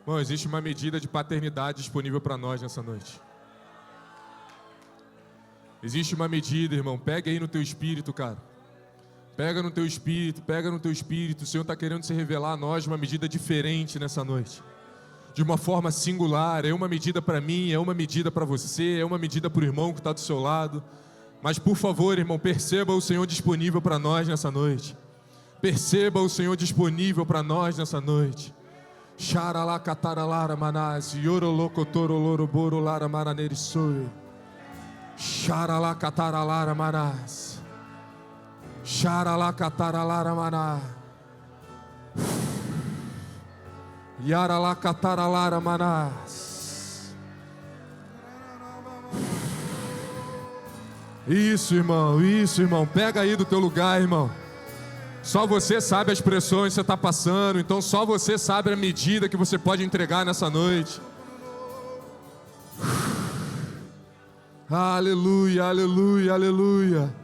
Bom, existe uma medida de paternidade disponível para nós nessa noite. Existe uma medida, irmão. Pega aí no teu espírito, cara. Pega no teu espírito, pega no teu espírito. O Senhor está querendo se revelar a nós de uma medida diferente nessa noite. De uma forma singular. É uma medida para mim, é uma medida para você, é uma medida para o irmão que está do seu lado. Mas por favor, irmão, perceba o Senhor disponível para nós nessa noite. Perceba o Senhor disponível para nós nessa noite. Xaralá cataralara manás, yorolocotoroloroboro lara maranerisoi. Xaralá cataralara manás. Xaralá cataralara maná. Yaralá cataralara manás. Isso, irmão. Pega aí do teu lugar, irmão. Só você sabe as pressões que você está passando. Então só você sabe a medida que você pode entregar nessa noite. Aleluia, aleluia, aleluia.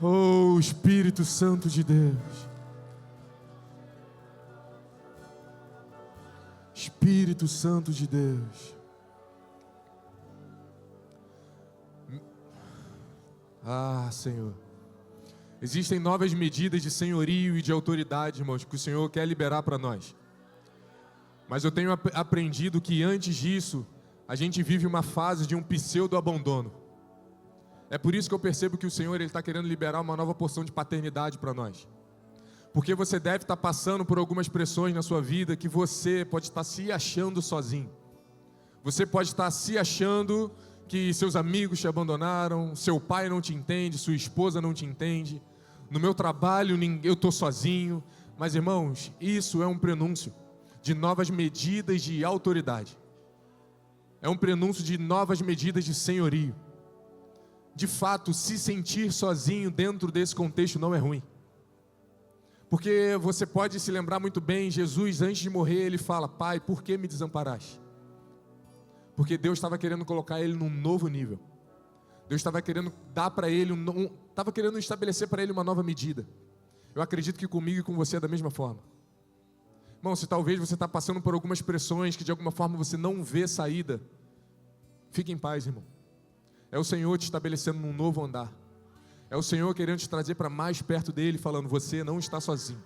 Oh, Espírito Santo de Deus. Espírito Santo de Deus. Ah, Senhor. Existem novas medidas de senhorio e de autoridade, irmãos, que o Senhor quer liberar para nós. Mas eu tenho aprendido que antes disso, a gente vive uma fase de um pseudo-abandono. É por isso que eu percebo que o Senhor está querendo liberar uma nova porção de paternidade para nós. Porque você deve estar passando por algumas pressões na sua vida que você pode estar se achando sozinho. Você pode estar se achando que seus amigos te abandonaram, seu pai não te entende, sua esposa não te entende. No meu trabalho eu estou sozinho. Mas, irmãos, isso é um prenúncio de novas medidas de autoridade. É um prenúncio de novas medidas de senhorio. De fato, se sentir sozinho dentro desse contexto não é ruim. Porque você pode se lembrar muito bem, Jesus, antes de morrer, ele fala: Pai, por que me desamparaste? Porque Deus estava querendo colocar ele num novo nível. Deus estava querendo dar para ele, estava querendo estabelecer para ele uma nova medida. Eu acredito que comigo e com você é da mesma forma. Irmão, se talvez você está passando por algumas pressões que de alguma forma você não vê saída, fique em paz, irmão. É o Senhor te estabelecendo num novo andar. É o Senhor querendo te trazer para mais perto dele, falando: você não está sozinho.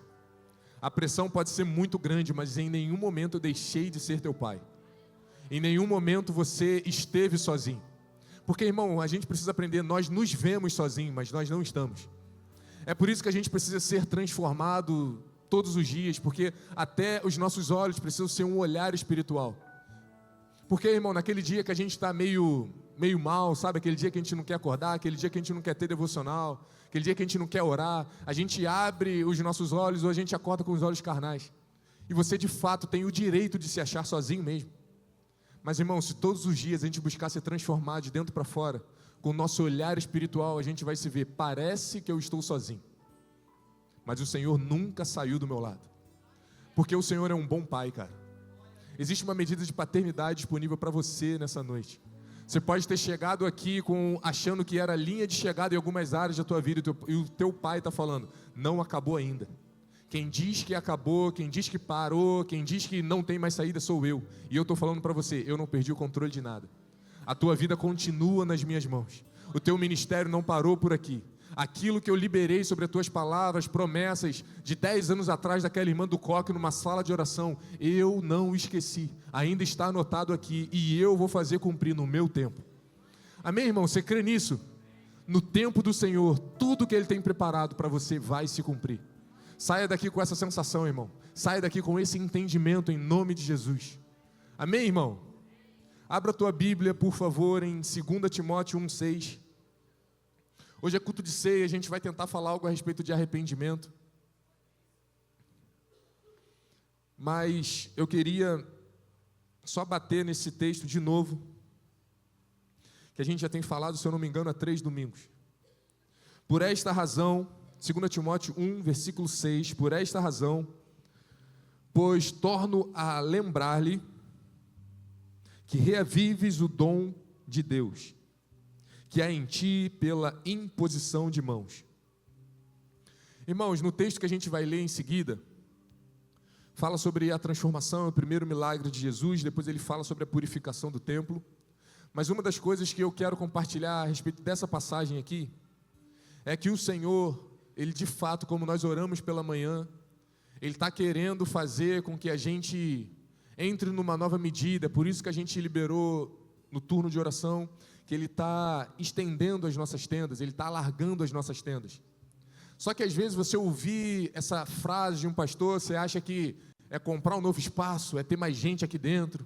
A pressão pode ser muito grande, mas em nenhum momento eu deixei de ser teu pai. Em nenhum momento você esteve sozinho. Porque, irmão, a gente precisa aprender, nós nos vemos sozinhos, mas nós não estamos. É por isso que a gente precisa ser transformado todos os dias, porque até os nossos olhos precisam ser um olhar espiritual. Porque, irmão, naquele dia que a gente está meio mal, sabe? Aquele dia que a gente não quer acordar, aquele dia que a gente não quer ter devocional, aquele dia que a gente não quer orar, a gente abre os nossos olhos ou a gente acorda com os olhos carnais. E você, de fato, tem o direito de se achar sozinho mesmo. Mas, irmão, se todos os dias a gente buscar ser transformado de dentro para fora, com o nosso olhar espiritual, a gente vai se ver: parece que eu estou sozinho, mas o Senhor nunca saiu do meu lado. Porque o Senhor é um bom pai, cara. Existe uma medida de paternidade disponível para você nessa noite. Você pode ter chegado aqui achando que era a linha de chegada em algumas áreas da tua vida, e o teu pai está falando: não acabou ainda. Quem diz que acabou, quem diz que parou, quem diz que não tem mais saída sou eu. E eu estou falando para você: eu não perdi o controle de nada. A tua vida continua nas minhas mãos. O teu ministério não parou por aqui. Aquilo que eu liberei sobre as tuas palavras, promessas de 10 anos atrás daquela irmã do coque numa sala de oração, eu não esqueci. Ainda está anotado aqui e eu vou fazer cumprir no meu tempo. Amém, irmão? Você crê nisso? No tempo do Senhor, tudo que Ele tem preparado para você vai se cumprir. Saia daqui com essa sensação, irmão. Saia daqui com esse entendimento em nome de Jesus. Amém, irmão? Abra a tua Bíblia, por favor, em 2 Timóteo 1,6. Hoje é culto de ceia, a gente vai tentar falar algo a respeito de arrependimento. Mas eu queria só bater nesse texto de novo, que a gente já tem falado, se eu não me engano, há 3 domingos. Por esta razão, 2 Timóteo 1, versículo 6, por esta razão, pois torno a lembrar-lhe que reavives o dom de Deus, que há em ti pela imposição de mãos. Irmãos, no texto que a gente vai ler em seguida, fala sobre a transformação, o primeiro milagre de Jesus, depois ele fala sobre a purificação do templo. Mas uma das coisas que eu quero compartilhar a respeito dessa passagem aqui, é que o Senhor, Ele de fato, como nós oramos pela manhã, Ele está querendo fazer com que a gente entre numa nova medida, por isso que a gente liberou no turno de oração, que Ele está estendendo as nossas tendas, Ele está alargando as nossas tendas. Só que às vezes você ouvir essa frase de um pastor, você acha que é comprar um novo espaço, é ter mais gente aqui dentro.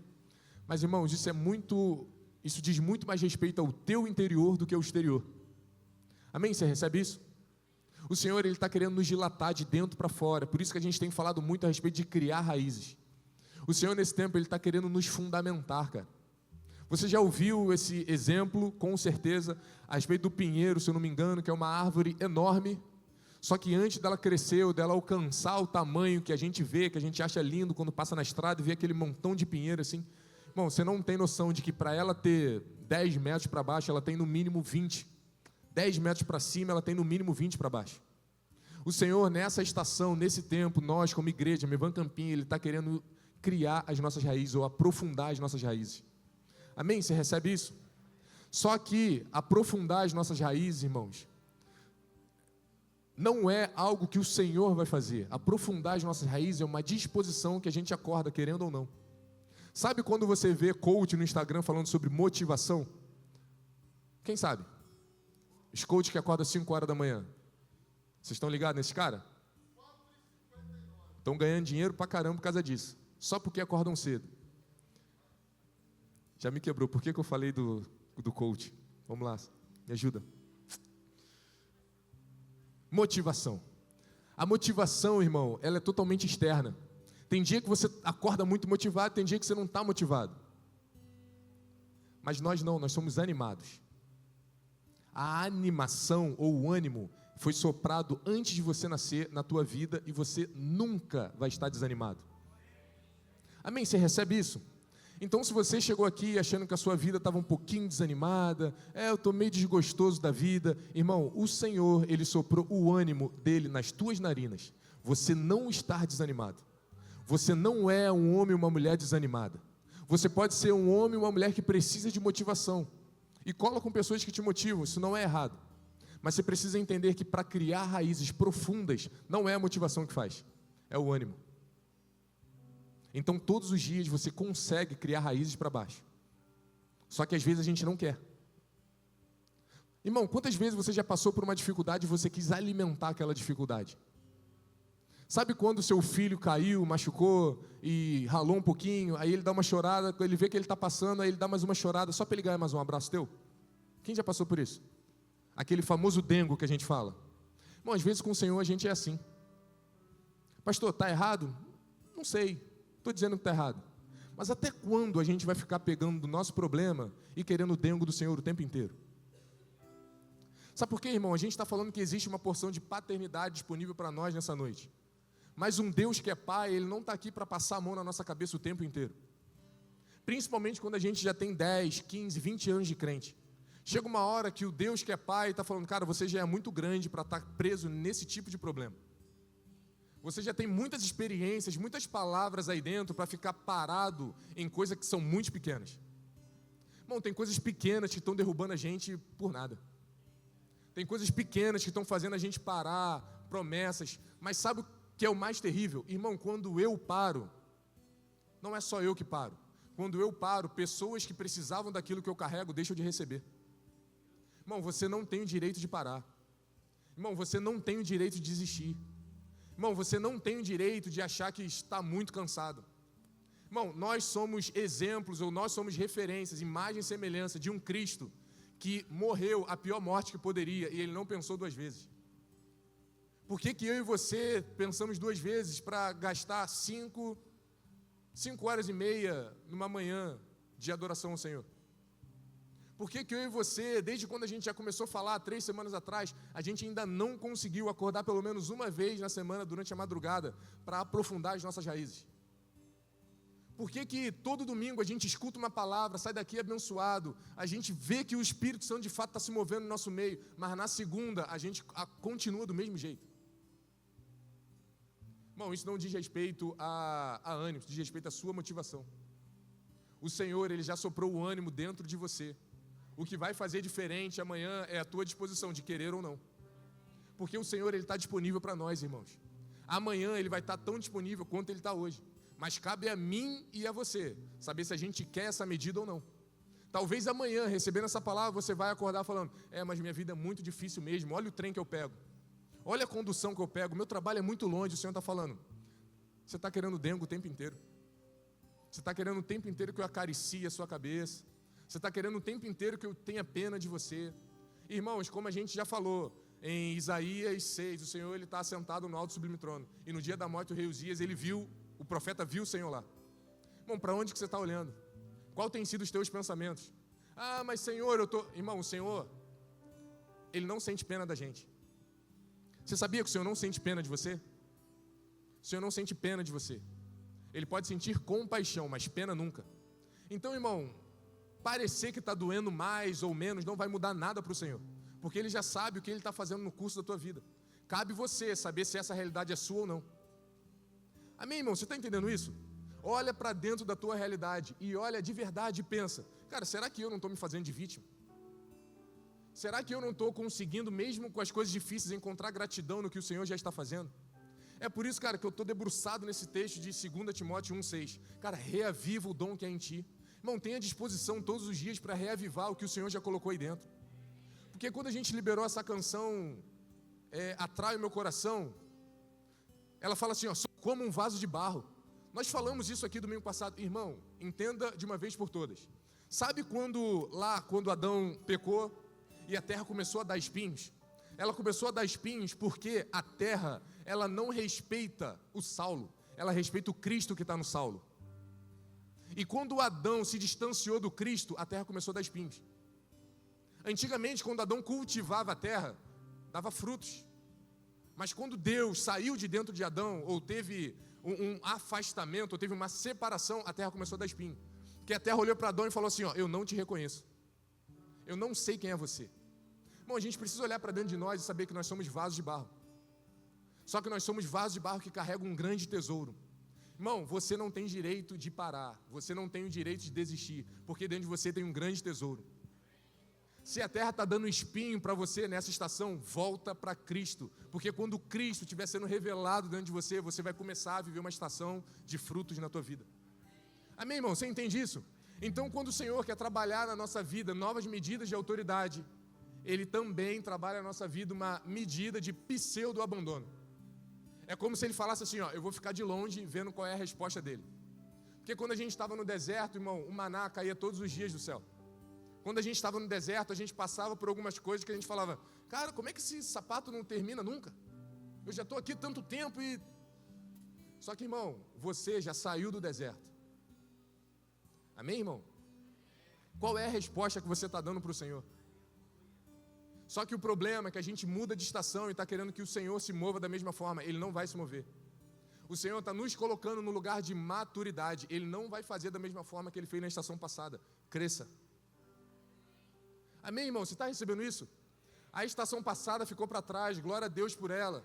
Mas irmãos, isso diz muito mais respeito ao teu interior do que ao exterior. Amém? Você recebe isso? O Senhor, Ele está querendo nos dilatar de dentro para fora, por isso que a gente tem falado muito a respeito de criar raízes. O Senhor, nesse tempo, Ele está querendo nos fundamentar, cara. Você já ouviu esse exemplo, com certeza, a respeito do pinheiro, se eu não me engano, que é uma árvore enorme, só que antes dela crescer, ou dela alcançar o tamanho que a gente vê, que a gente acha lindo quando passa na estrada e vê aquele montão de pinheiro assim. Bom, você não tem noção de que para ela ter 10 metros para baixo, ela tem no mínimo 20. 10 metros para cima, ela tem no mínimo 20 para baixo. O Senhor, nessa estação, nesse tempo, nós como igreja, Mevan Campinho, Ele está querendo criar as nossas raízes, ou aprofundar as nossas raízes. Amém? Você recebe isso? Só que aprofundar as nossas raízes, irmãos, não é algo que o Senhor vai fazer. Aprofundar as nossas raízes é uma disposição que a gente acorda, querendo ou não. Sabe quando você vê coach no Instagram falando sobre motivação? Quem sabe? Os coaches que acordam às 5 horas da manhã. Vocês estão ligados nesse cara? Estão ganhando dinheiro pra caramba por causa disso. Só porque acordam cedo. Já me quebrou. Por que eu falei do coach? Vamos lá, me ajuda. Motivação. A motivação, irmão, ela é totalmente externa. Tem dia que você acorda muito motivado, tem dia que você não está motivado. Mas nós não, nós somos animados. A animação ou o ânimo foi soprado antes de você nascer na tua vida e você nunca vai estar desanimado. Amém? Você recebe isso? Então, se você chegou aqui achando que a sua vida estava um pouquinho desanimada, eu estou meio desgostoso da vida, irmão, o Senhor, Ele soprou o ânimo dEle nas tuas narinas. Você não está desanimado. Você não é um homem ou uma mulher desanimada. Você pode ser um homem ou uma mulher que precisa de motivação. E cola com pessoas que te motivam, isso não é errado. Mas você precisa entender que para criar raízes profundas, não é a motivação que faz, é o ânimo. Então, todos os dias você consegue criar raízes para baixo. Só que às vezes a gente não quer. Irmão, quantas vezes você já passou por uma dificuldade e você quis alimentar aquela dificuldade? Sabe quando seu filho caiu, machucou e ralou um pouquinho, aí ele dá uma chorada, ele vê que ele está passando, aí ele dá mais uma chorada, só para ele ganhar mais um abraço teu? Quem já passou por isso? Aquele famoso dengo que a gente fala. Bom, às vezes com o Senhor a gente é assim. Pastor, está errado? Não sei. Estou dizendo que está errado. Mas até quando a gente vai ficar pegando do nosso problema e querendo o dengo do Senhor o tempo inteiro? Sabe por quê, irmão? A gente está falando que existe uma porção de paternidade disponível para nós nessa noite. Mas um Deus que é Pai, Ele não está aqui para passar a mão na nossa cabeça o tempo inteiro. Principalmente quando a gente já tem 10, 15, 20 anos de crente. Chega uma hora que o Deus que é Pai está falando, cara, você já é muito grande para estar preso nesse tipo de problema. Você já tem muitas experiências, muitas palavras aí dentro para ficar parado em coisas que são muito pequenas. Bom, tem coisas pequenas que estão derrubando a gente por nada. Tem coisas pequenas que estão fazendo a gente parar, promessas. Mas sabe o que é o mais terrível? Irmão, quando eu paro, não é só eu que paro. Quando eu paro, pessoas que precisavam daquilo que eu carrego deixam de receber. Irmão, você não tem o direito de parar. Irmão, você não tem o direito de desistir. Irmão, você não tem o direito de achar que está muito cansado. Irmão, nós somos exemplos, ou nós somos referências, imagem e semelhança de um Cristo que morreu a pior morte que poderia, e Ele não pensou duas vezes. Por que eu e você pensamos duas vezes para gastar 5 horas e meia numa manhã de adoração ao Senhor? Por que eu e você, desde quando a gente já começou a falar, 3 semanas atrás, a gente ainda não conseguiu acordar pelo menos uma vez na semana, durante a madrugada, para aprofundar as nossas raízes? Por que todo domingo a gente escuta uma palavra, sai daqui abençoado, a gente vê que o Espírito Santo de fato está se movendo no nosso meio, mas na segunda a gente continua do mesmo jeito? Irmão, isso não diz respeito a ânimo, diz respeito à sua motivação. O Senhor, Ele já soprou o ânimo dentro de você. O que vai fazer diferente amanhã é a tua disposição de querer ou não. Porque o Senhor, Ele está disponível para nós, irmãos. Amanhã Ele vai estar tão disponível quanto Ele está hoje. Mas cabe a mim e a você saber se a gente quer essa medida ou não. Talvez amanhã, recebendo essa palavra, você vai acordar falando: mas minha vida é muito difícil mesmo, olha o trem que eu pego. Olha a condução que eu pego, meu trabalho é muito longe. O Senhor está falando: você está querendo dengo o tempo inteiro. Você está querendo o tempo inteiro que eu acaricie a sua cabeça. Você está querendo o tempo inteiro que eu tenha pena de você. Irmãos, como a gente já falou em Isaías 6, o Senhor ele está assentado no alto sublime trono. E no dia da morte do rei Uzias, o profeta viu o Senhor lá. Irmão, para onde que você está olhando? Qual tem sido os teus pensamentos? Mas Senhor, Irmão, o Senhor, Ele não sente pena da gente. Você sabia que o Senhor não sente pena de você? O Senhor não sente pena de você. Ele pode sentir compaixão, mas pena nunca. Então, irmão, parecer que está doendo mais ou menos não vai mudar nada para o Senhor, porque Ele já sabe o que Ele está fazendo no curso da tua vida. Cabe você saber se essa realidade é sua ou não. Amém, irmão? Você está entendendo isso? Olha para dentro da tua realidade e olha de verdade e pensa: cara, será que eu não estou me fazendo de vítima? Será que eu não estou conseguindo, mesmo com as coisas difíceis, encontrar gratidão no que o Senhor já está fazendo? É por isso, cara, que eu estou debruçado nesse texto de 2 Timóteo 1,6. Cara, reaviva o dom que é em ti. Irmão, tenha disposição todos os dias para reavivar o que o Senhor já colocou aí dentro. Porque quando a gente liberou essa canção, Atrai o Meu Coração, ela fala assim, sou como um vaso de barro. Nós falamos isso aqui domingo passado. Irmão, entenda de uma vez por todas. Sabe quando Adão pecou e a terra começou a dar espinhos? Ela começou a dar espinhos porque a terra, ela não respeita o Saulo, ela respeita o Cristo que está no Saulo. E quando Adão se distanciou do Cristo, a terra começou a dar espinhos. Antigamente, quando Adão cultivava a terra, dava frutos. Mas quando Deus saiu de dentro de Adão, ou teve um afastamento, ou teve uma separação, a terra começou a dar espinho. Porque a terra olhou para Adão e falou assim, eu não te reconheço. Eu não sei quem é você. Bom, a gente precisa olhar para dentro de nós e saber que nós somos vasos de barro. Só que nós somos vasos de barro que carregam um grande tesouro. Irmão, você não tem direito de parar. Você não tem o direito de desistir. Porque dentro de você tem um grande tesouro. Se a terra está dando espinho para você nessa estação, volta para Cristo. Porque quando Cristo estiver sendo revelado dentro de você, você vai começar a viver uma estação de frutos na tua vida. Amém, irmão? Você entende isso? Então, quando o Senhor quer trabalhar na nossa vida novas medidas de autoridade, Ele também trabalha na nossa vida uma medida de pseudo-abandono. É como se Ele falasse assim, eu vou ficar de longe vendo qual é a resposta dele. Porque quando a gente estava no deserto, irmão, o maná caía todos os dias do céu. Quando a gente estava no deserto, a gente passava por algumas coisas que a gente falava, cara, como é que esse sapato não termina nunca? Eu já estou aqui tanto tempo e... Só que, irmão, você já saiu do deserto. Amém, irmão? Qual é a resposta que você está dando para o Senhor? Só que o problema é que a gente muda de estação e está querendo que o Senhor se mova da mesma forma. Ele não vai se mover. O Senhor está nos colocando no lugar de maturidade. Ele não vai fazer da mesma forma que Ele fez na estação passada. Cresça. Amém, irmão? Você está recebendo isso? A estação passada ficou para trás, glória a Deus por ela.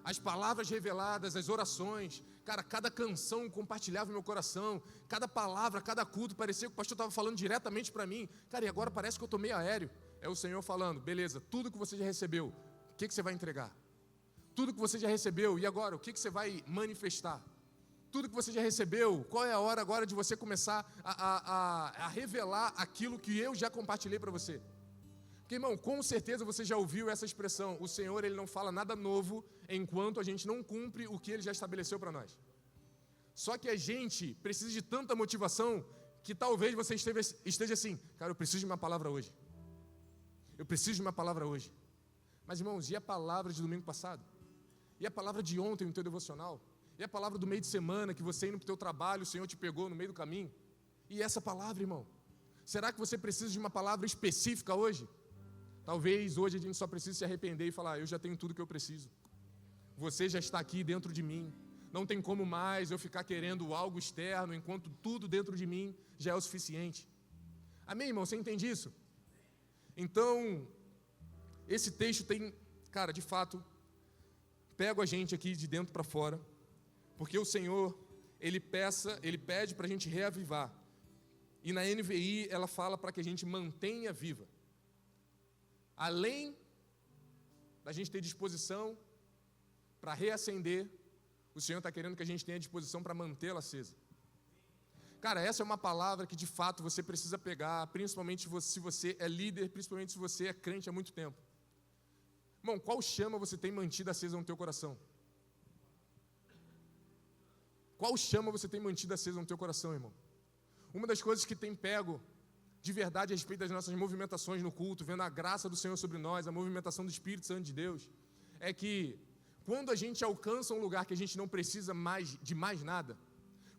As palavras reveladas, as orações, cara, cada canção compartilhava o meu coração, cada palavra, cada culto, parecia que o pastor estava falando diretamente para mim. Cara, e agora parece que eu estou meio aéreo. É o Senhor falando, beleza, tudo que você já recebeu, o que você vai entregar? Tudo que você já recebeu, e agora, o que você vai manifestar? Tudo que você já recebeu, qual é a hora agora de você começar a revelar aquilo que eu já compartilhei para você? Porque, irmão, com certeza você já ouviu essa expressão, o Senhor, Ele não fala nada novo enquanto a gente não cumpre o que Ele já estabeleceu para nós. Só que a gente precisa de tanta motivação que talvez você esteja assim, cara, eu preciso de uma palavra hoje. Eu preciso de uma palavra hoje. Mas, irmãos, e a palavra de domingo passado? E a palavra de ontem no teu devocional? E a palavra do meio de semana que você indo para o teu trabalho, o Senhor te pegou no meio do caminho? E essa palavra, irmão? Será que você precisa de uma palavra específica hoje? Talvez hoje a gente só precise se arrepender e falar, eu já tenho tudo que eu preciso. Você já está aqui dentro de mim. Não tem como mais eu ficar querendo algo externo, enquanto tudo dentro de mim já é o suficiente. Amém, irmão? Você entende isso? Então, esse texto tem, cara, de fato, pega a gente aqui de dentro para fora Porque o Senhor, Ele pede para a gente reavivar. E na NVI, ela fala para que a gente mantenha viva. Além da gente ter disposição para reacender, o Senhor está querendo que a gente tenha disposição para mantê-la acesa. Cara, essa é uma palavra que de fato você precisa pegar, principalmente se você é líder, principalmente se você é crente há muito tempo. Irmão, qual chama você tem mantido acesa no teu coração? Qual chama você tem mantido acesa no teu coração, irmão? Uma das coisas que tem pego de verdade a respeito das nossas movimentações no culto, vendo a graça do Senhor sobre nós, a movimentação do Espírito Santo de Deus, é que quando a gente alcança um lugar que a gente não precisa de mais nada,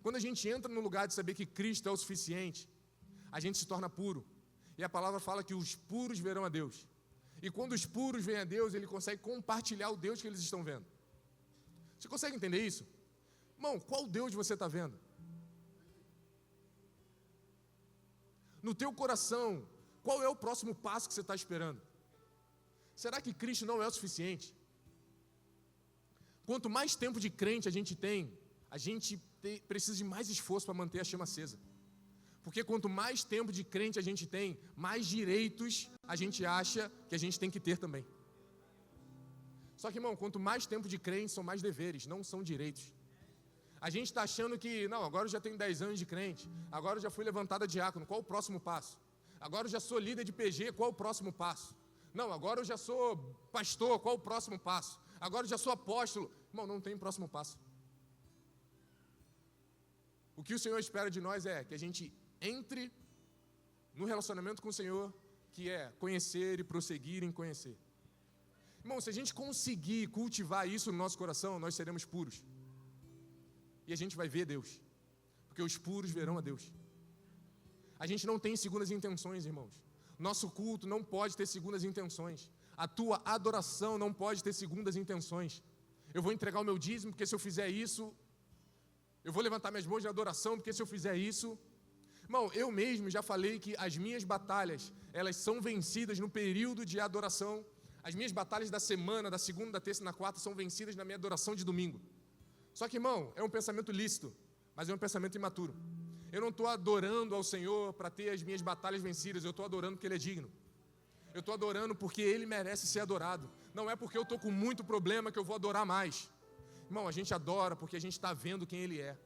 quando a gente entra no lugar de saber que Cristo é o suficiente, a gente se torna puro. E a palavra fala que os puros verão a Deus. E quando os puros veem a Deus, ele consegue compartilhar o Deus que eles estão vendo. Você consegue entender isso? Irmão, qual Deus você está vendo? No teu coração, qual é o próximo passo que você está esperando? Será que Cristo não é o suficiente? Quanto mais tempo de crente a gente tem, precisa de mais esforço para manter a chama acesa. Porque quanto mais tempo de crente a gente tem, mais direitos a gente acha que a gente tem que ter também. Só que, irmão, quanto mais tempo de crente, são mais deveres, não são direitos. A gente está achando que, não, agora eu já tenho 10 anos de crente, agora eu já fui levantado a diácono, qual o próximo passo? Agora eu já sou líder de PG, qual o próximo passo? Não, agora eu já sou pastor, qual o próximo passo? Agora eu já sou apóstolo. Irmão, não tem próximo passo. O que o Senhor espera de nós é que a gente entre no relacionamento com o Senhor, que é conhecer e prosseguir em conhecer. Irmão, se a gente conseguir cultivar isso no nosso coração, nós seremos puros. E a gente vai ver Deus. Porque os puros verão a Deus. A gente não tem segundas intenções, irmãos. Nosso culto não pode ter segundas intenções. A tua adoração não pode ter segundas intenções. Eu vou entregar o meu dízimo, porque se eu fizer isso... Eu vou levantar minhas mãos de adoração, porque se eu fizer isso... Irmão, eu mesmo já falei que as minhas batalhas, elas são vencidas no período de adoração. As minhas batalhas da semana, da segunda, da terça e da quarta, são vencidas na minha adoração de domingo. Só que, irmão, é um pensamento lícito, mas é um pensamento imaturo. Eu não estou adorando ao Senhor para ter as minhas batalhas vencidas, eu estou adorando porque Ele é digno. Eu estou adorando porque Ele merece ser adorado. Não é porque eu estou com muito problema que eu vou adorar mais. Irmão, a gente adora porque a gente está vendo quem Ele é.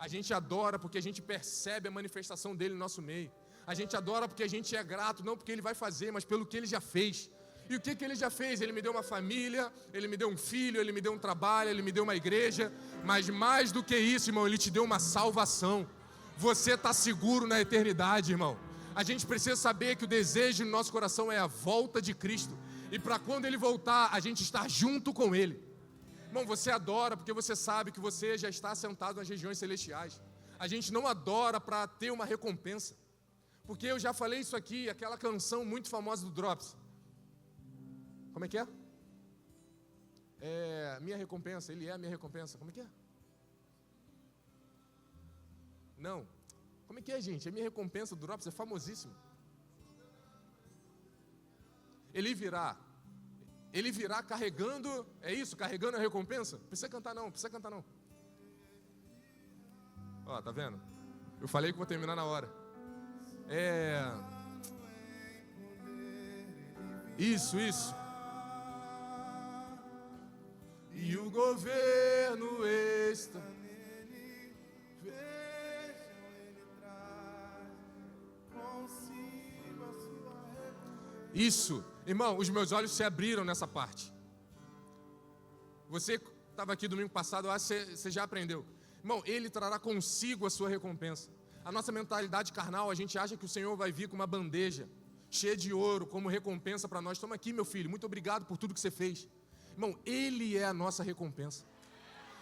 A gente adora porque a gente percebe a manifestação dEle no nosso meio. A gente adora porque a gente é grato, não porque Ele vai fazer, mas pelo que Ele já fez. E o que Ele já fez? Ele me deu uma família, Ele me deu um filho, Ele me deu um trabalho, Ele me deu uma igreja. Mas mais do que isso, irmão, Ele te deu uma salvação. Você está seguro na eternidade, irmão. A gente precisa saber que o desejo no nosso coração é a volta de Cristo. E para quando Ele voltar, a gente estar junto com Ele. Irmão, você adora porque você sabe que você já está sentado nas regiões celestiais. A gente não adora para ter uma recompensa. Porque eu já falei isso aqui, aquela canção muito famosa do Drops. Como é que é? É minha recompensa, Ele é a minha recompensa. Como é que é? Não. Como é que é, gente? É minha recompensa do Drops, é famosíssimo. Ele virá carregando, é isso? Carregando a recompensa? Não precisa cantar não, Ó, tá vendo? Eu falei que vou terminar na hora. Isso. E o governo está nele, vejam ele traz consigo a sua recompensa. Isso, irmão, os meus olhos se abriram nessa parte. Você estava aqui domingo passado, eu acho que você já aprendeu. Irmão, Ele trará consigo a sua recompensa. A nossa mentalidade carnal, a gente acha que o Senhor vai vir com uma bandeja cheia de ouro como recompensa para nós. Toma aqui, meu filho, muito obrigado por tudo que você fez. Irmão, Ele é a nossa recompensa.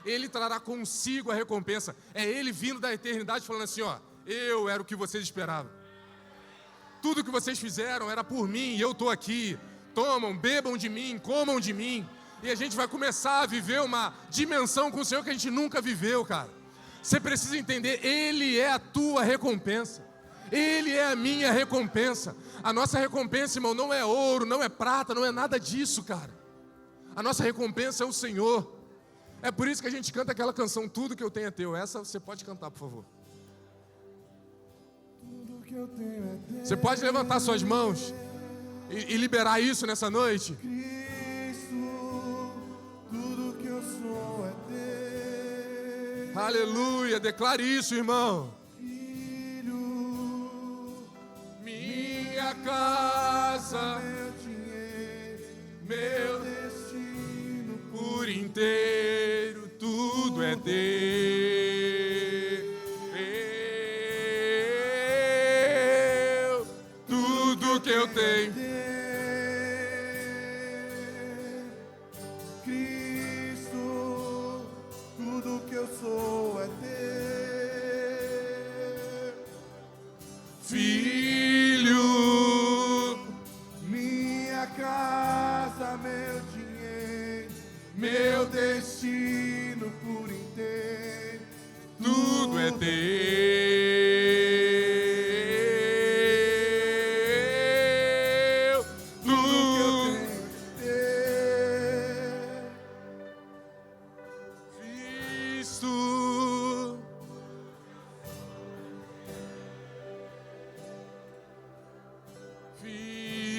Ele trará consigo a recompensa. É Ele vindo da eternidade falando assim, ó, eu era o que vocês esperavam. Tudo que vocês fizeram era por mim e eu estou aqui. Tomam, bebam de mim, comam de mim. E a gente vai começar a viver uma dimensão com o Senhor que a gente nunca viveu, cara. Você precisa entender, Ele é a tua recompensa. Ele é a minha recompensa. A nossa recompensa, irmão, não é ouro, não é prata, não é nada disso, cara. A nossa recompensa é o Senhor. É por isso que a gente canta aquela canção, Tudo Que Eu Tenho É Teu. Essa você pode cantar, por favor. Tudo que eu tenho é teu. Você pode levantar suas mãos e liberar isso nessa noite? Cristo, tudo que eu sou é teu. Aleluia, declare isso, irmão. Filho, Minha casa, meu dinheiro, meu destino, por inteiro, tudo é teu. Tudo que eu tenho. Cristo, tudo que eu sou é teu. Filho, Minha casa, meu dinheiro, meu destino por inteiro, tudo é teu. tudo que eu Tudo. tenho é teu. Cristo,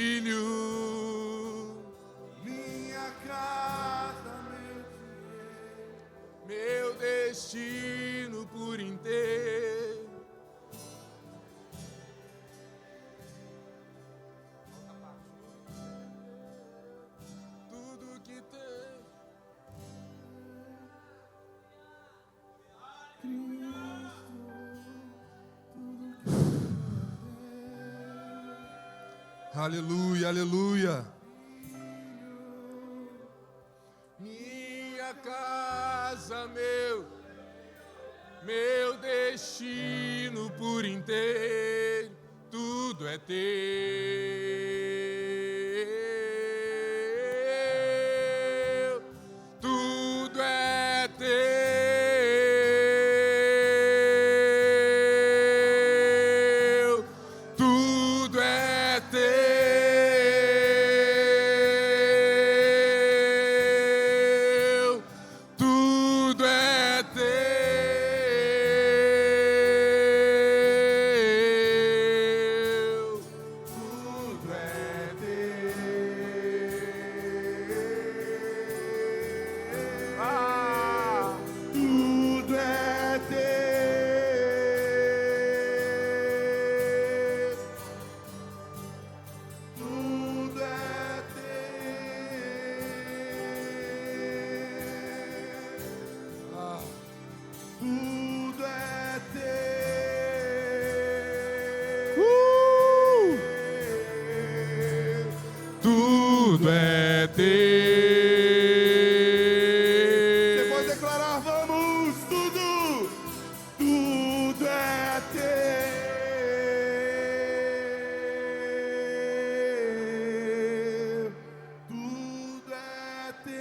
Filho, Minha casa, meu destino por inteiro. Tudo que tem. Aleluia, aleluia. Minha casa, meu destino por inteiro, tudo é teu. Tudo é teu. Tudo é teu. Tudo é teu. tudo é teu. Ah, Tudo é teu. Tudo é teu. ah. Tudo é teu. Tudo é teu. Você pode declarar, vamos, tudo. Tudo é teu. Tudo é teu.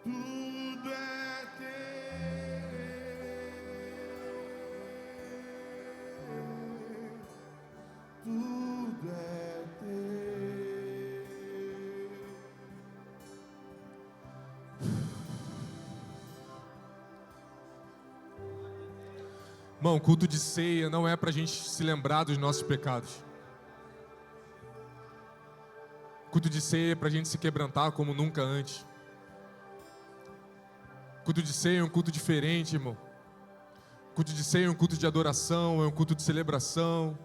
Tudo é teu. Tudo é teu. Irmão, culto de ceia não é pra gente se lembrar dos nossos pecados. Culto de ceia é pra gente se quebrantar como nunca antes. Culto de ceia é um culto diferente, irmão. Culto de ceia é um culto de adoração, é um culto de celebração.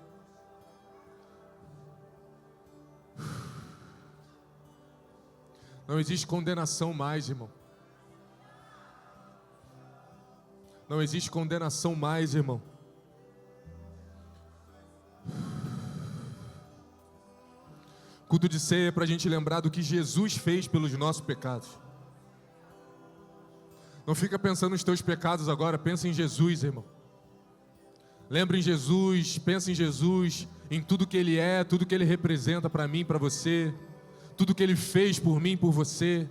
Não existe condenação mais, irmão. Não existe condenação mais, irmão. Culto de ceia é para a gente lembrar do que Jesus fez pelos nossos pecados. Não fica pensando nos teus pecados agora, pensa em Jesus, irmão. Lembra em Jesus, pensa em Jesus, em tudo que Ele é, tudo que Ele representa para mim, para você, tudo que Ele fez por mim, por você.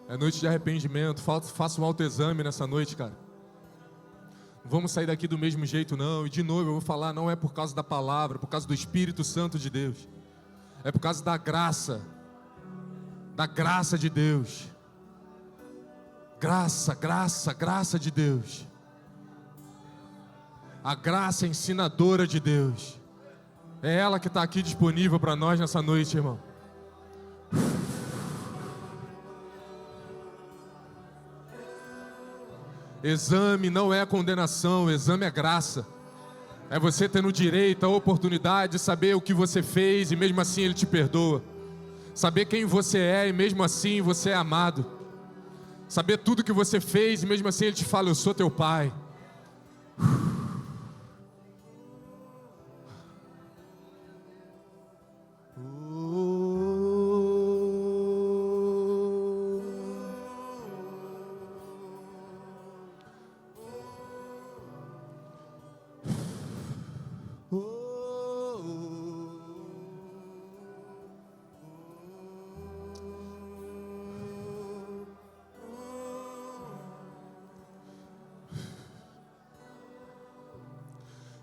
É noite de arrependimento. Faça um autoexame nessa noite, cara. Não vamos sair daqui do mesmo jeito, não. E de novo eu vou falar, não é por causa da palavra, é por causa do Espírito Santo de Deus. É por causa da graça de Deus. Graça de Deus. A graça ensinadora de Deus. É ela que está aqui disponível para nós nessa noite, irmão. Exame não é condenação, exame é graça. É você tendo o direito, a oportunidade de saber o que você fez e mesmo assim Ele te perdoa. Saber quem você é e mesmo assim você é amado. Saber tudo que você fez e mesmo assim Ele te fala, eu sou teu pai.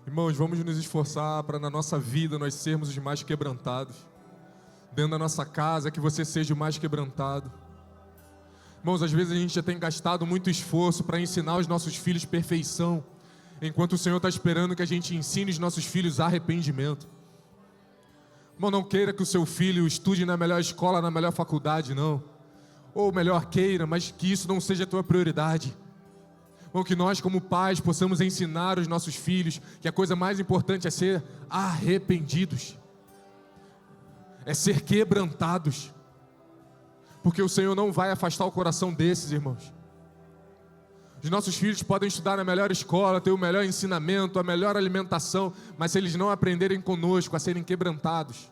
Irmãos, vamos nos esforçar para na nossa vida nós sermos os mais quebrantados. Dentro da nossa casa, que você seja o mais quebrantado. Irmãos, às vezes a gente já tem gastado muito esforço para ensinar os nossos filhos perfeição, enquanto o Senhor está esperando que a gente ensine os nossos filhos arrependimento. Irmão, não queira que o seu filho estude na melhor escola, na melhor faculdade, não. Ou melhor, queira, mas que isso não seja a tua prioridade. Ou que nós como pais possamos ensinar os nossos filhos que a coisa mais importante é ser arrependidos, é ser quebrantados, porque o Senhor não vai afastar o coração desses, irmãos. Os nossos filhos podem estudar na melhor escola, ter o melhor ensinamento, a melhor alimentação, mas se eles não aprenderem conosco a serem quebrantados,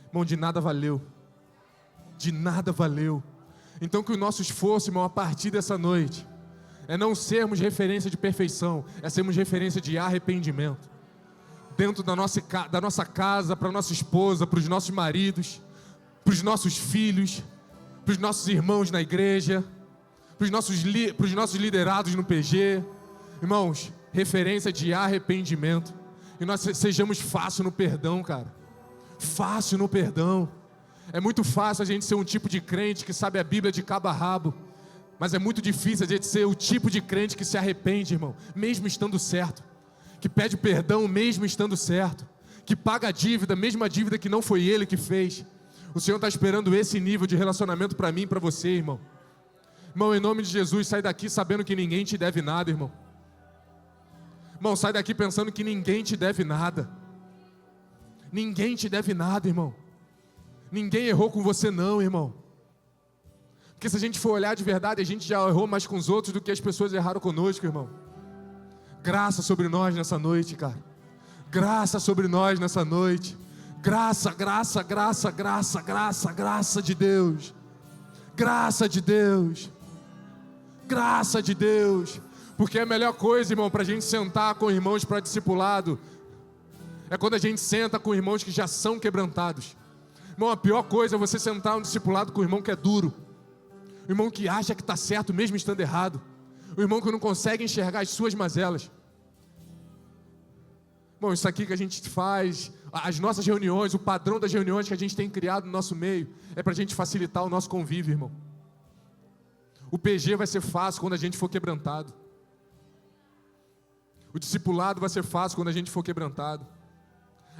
irmão, de nada valeu. De nada valeu. Então que o nosso esforço, irmão, a partir dessa noite é não sermos referência de perfeição, é sermos referência de arrependimento. Dentro da nossa casa, para a nossa esposa, para os nossos maridos, para os nossos filhos, para os nossos irmãos na igreja, para os nossos liderados no PG. Irmãos, referência de arrependimento. E nós sejamos fácil no perdão, cara. Fácil no perdão. É muito fácil a gente ser um tipo de crente que sabe a Bíblia de cabo a rabo. Mas é muito difícil a gente ser o tipo de crente que se arrepende, irmão, mesmo estando certo. Que pede perdão mesmo estando certo. Que paga a dívida, mesmo a dívida que não foi ele que fez. O Senhor está esperando esse nível de relacionamento para mim e para você, irmão. Irmão, em nome de Jesus, sai daqui sabendo que ninguém te deve nada, irmão. Irmão, sai daqui pensando que ninguém te deve nada. Ninguém te deve nada, irmão. Ninguém errou com você não, irmão. Porque se a gente for olhar de verdade, a gente já errou mais com os outros do que as pessoas erraram conosco, irmão. Graça sobre nós nessa noite, cara. Graça sobre nós nessa noite. Graça de Deus. Graça de Deus. Graça de Deus. Porque a melhor coisa, irmão, para a gente sentar com irmãos para discipulado é quando a gente senta com irmãos que já são quebrantados. Irmão, a pior coisa é você sentar um discipulado com um irmão que é duro. O irmão que acha que está certo mesmo estando errado. O irmão que não consegue enxergar as suas mazelas. Bom, isso aqui que a gente faz, as nossas reuniões, o padrão das reuniões que a gente tem criado no nosso meio, é para a gente facilitar o nosso convívio, irmão. O PG vai ser fácil quando a gente for quebrantado. O discipulado vai ser fácil quando a gente for quebrantado.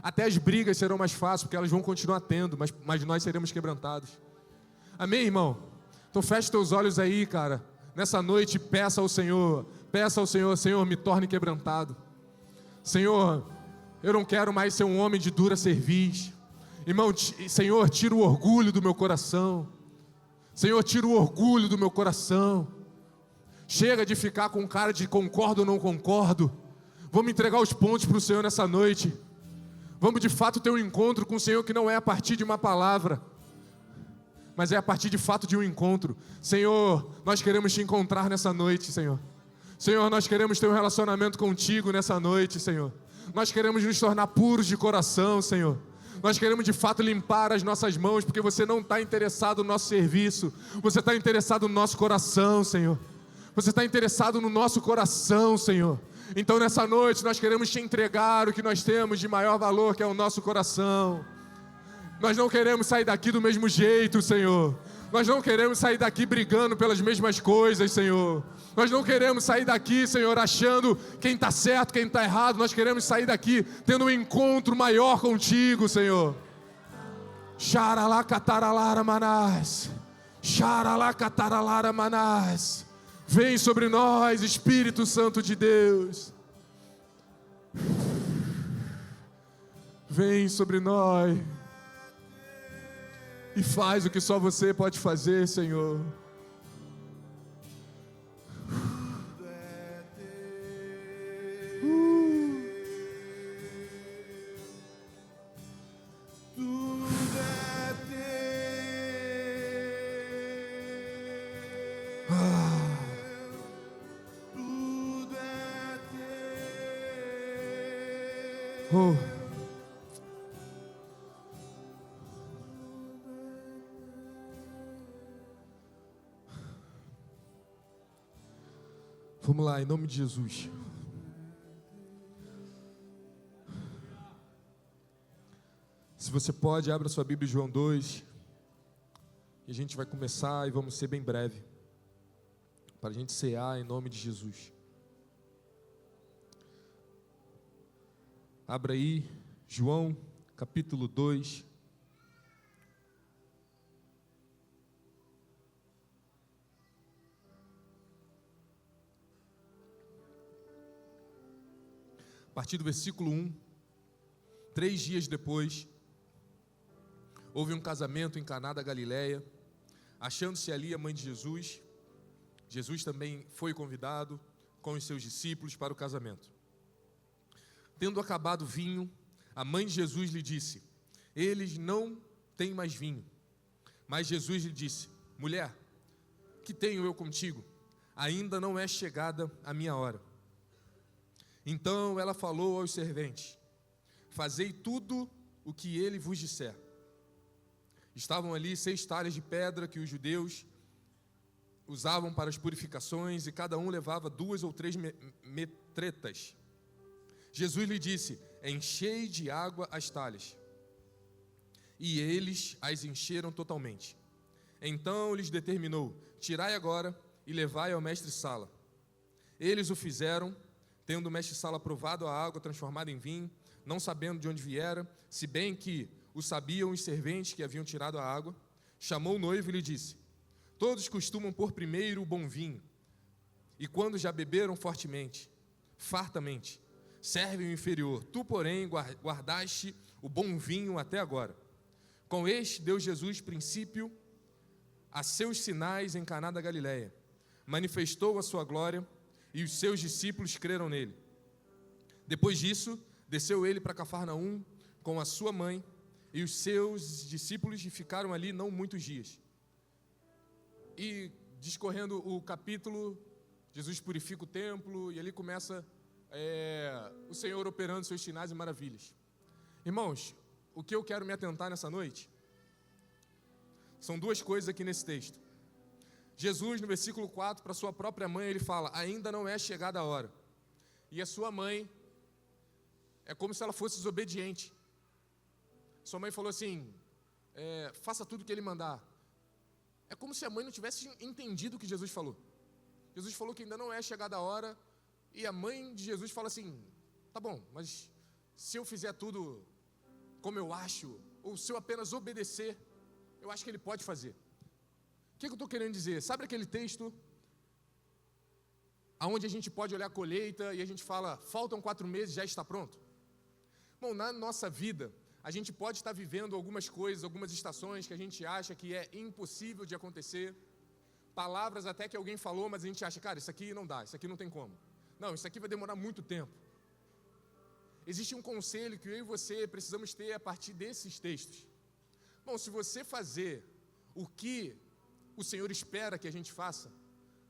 Até as brigas serão mais fáceis, porque elas vão continuar tendo, mas nós seremos quebrantados. Amém, irmão? Então feche teus olhos aí, cara. Nessa noite peça ao Senhor, Senhor, me torne quebrantado. Senhor, eu não quero mais ser um homem de dura cerviz. Irmão, Senhor, tira o orgulho do meu coração. Senhor, tira o orgulho do meu coração. Chega de ficar com cara de concordo ou não concordo. Vamos entregar os pontos para o Senhor nessa noite. Vamos de fato ter um encontro com o Senhor que não é a partir de uma palavra, mas é a partir de fato de um encontro. Senhor, nós queremos te encontrar nessa noite, Senhor. Senhor, nós queremos ter um relacionamento contigo nessa noite, Senhor. Nós queremos nos tornar puros de coração, Senhor. Nós queremos de fato limpar as nossas mãos, porque você não está interessado no nosso serviço, você está interessado no nosso coração, Senhor. Você está interessado no nosso coração, Senhor. Então nessa noite nós queremos te entregar o que nós temos de maior valor, que é o nosso coração. Nós não queremos sair daqui do mesmo jeito, Senhor. Nós não queremos sair daqui brigando pelas mesmas coisas, Senhor. Nós não queremos sair daqui, Senhor, achando quem está certo, quem está errado. Nós queremos sair daqui tendo um encontro maior contigo, Senhor. Xaralacataralara manás. Xaralacataralara manás. Vem sobre nós, Espírito Santo de Deus. Vem sobre nós. E faz o que só você pode fazer, Senhor. Vamos lá, em nome de Jesus. Se você pode, abra sua Bíblia em João 2. E a gente vai começar e vamos ser bem breve, para a gente cear em nome de Jesus. Abra aí, João, capítulo 2. A partir do versículo 1, 3 dias depois, houve um casamento em Caná da Galileia. Achando-se ali a mãe de Jesus, Jesus também foi convidado com os seus discípulos para o casamento. Tendo acabado o vinho, a mãe de Jesus lhe disse: eles não têm mais vinho. Mas Jesus lhe disse: mulher, que tenho eu contigo? Ainda não é chegada a minha hora. Então ela falou aos serventes: fazei tudo o que ele vos disser. Estavam ali 6 talhas de pedra que os judeus usavam para as purificações, e cada um levava 2 ou 3 metretas. Jesus lhe disse: enchei de água as talhas. E eles as encheram totalmente. Então lhes determinou: tirai agora e levai ao mestre-sala. Eles o fizeram, tendo o mestre-sala provado a água transformada em vinho, não sabendo de onde viera, se bem que o sabiam os serventes que haviam tirado a água. Chamou o noivo e lhe disse: todos costumam pôr primeiro o bom vinho, e quando já beberam fartamente, servem o inferior. Tu, porém, guardaste o bom vinho até agora. Com este deu Jesus princípio a seus sinais em Caná da Galileia. Manifestou a sua glória, e os seus discípulos creram nele. Depois disso, desceu ele para Cafarnaum com a sua mãe e os seus discípulos, e ficaram ali não muitos dias. E discorrendo o capítulo, Jesus purifica o templo, e ali começa o Senhor operando seus sinais e maravilhas. Irmãos, o que eu quero me atentar nessa noite são 2 coisas aqui nesse texto. Jesus, no versículo 4, para sua própria mãe, ele fala: ainda não é chegada a hora. E a sua mãe é como se ela fosse desobediente. Sua mãe falou assim: faça tudo o que ele mandar. É como se a mãe não tivesse entendido o que Jesus falou. Jesus falou que ainda não é chegada a hora, e a mãe de Jesus fala assim: tá bom, mas se eu fizer tudo como eu acho, ou se eu apenas obedecer, eu acho que ele pode fazer. O que eu estou querendo dizer? Sabe aquele texto onde a gente pode olhar a colheita e a gente fala: faltam 4 meses, já está pronto? Bom, na nossa vida, a gente pode estar vivendo algumas coisas, algumas estações que a gente acha que é impossível de acontecer, palavras até que alguém falou, mas a gente acha: cara, isso aqui não dá, isso aqui não tem como. Não, isso aqui vai demorar muito tempo. Existe um conselho que eu e você precisamos ter a partir desses textos. Bom, se você fazer o que o Senhor espera que a gente faça,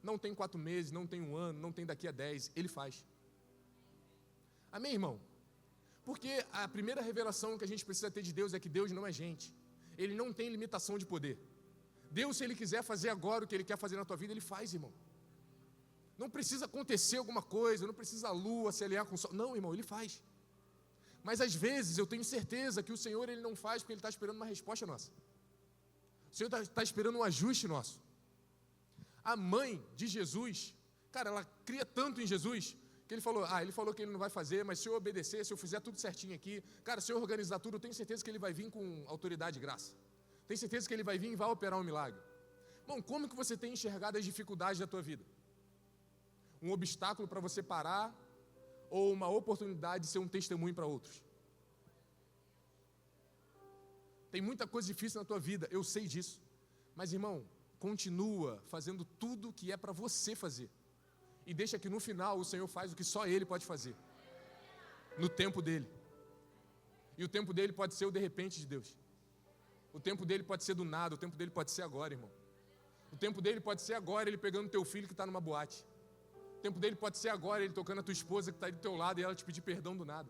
não tem 4 meses, não tem 1 ano, não tem daqui a 10, Ele faz. Amém, irmão? Porque a primeira revelação que a gente precisa ter de Deus é que Deus não é gente. Ele não tem limitação de poder. Deus, se Ele quiser fazer agora o que Ele quer fazer na tua vida, Ele faz, irmão. Não precisa acontecer alguma coisa, não precisa a lua se alinhar com o sol. Não, irmão, Ele faz. Mas às vezes eu tenho certeza que o Senhor Ele não faz porque Ele está esperando uma resposta nossa. O Senhor está esperando um ajuste nosso. A mãe de Jesus, cara, ela cria tanto em Jesus, que Ele falou que Ele não vai fazer, mas se eu obedecer, se eu fizer tudo certinho aqui, cara, se eu organizar tudo, eu tenho certeza que Ele vai vir com autoridade e graça. Tenho certeza que Ele vai vir e vai operar um milagre. Bom, como que você tem enxergado as dificuldades da tua vida? Um obstáculo para você parar ou uma oportunidade de ser um testemunho para outros? Tem muita coisa difícil na tua vida, eu sei disso. Mas, irmão, continua fazendo tudo que é para você fazer. E deixa que no final o Senhor faz o que só Ele pode fazer. No tempo dEle. E o tempo dEle pode ser o de repente de Deus. O tempo dEle pode ser do nada, o tempo dEle pode ser agora, irmão. O tempo dEle pode ser agora, Ele pegando teu filho que está numa boate. O tempo dEle pode ser agora, Ele tocando a tua esposa que está aí do teu lado e ela te pedir perdão do nada.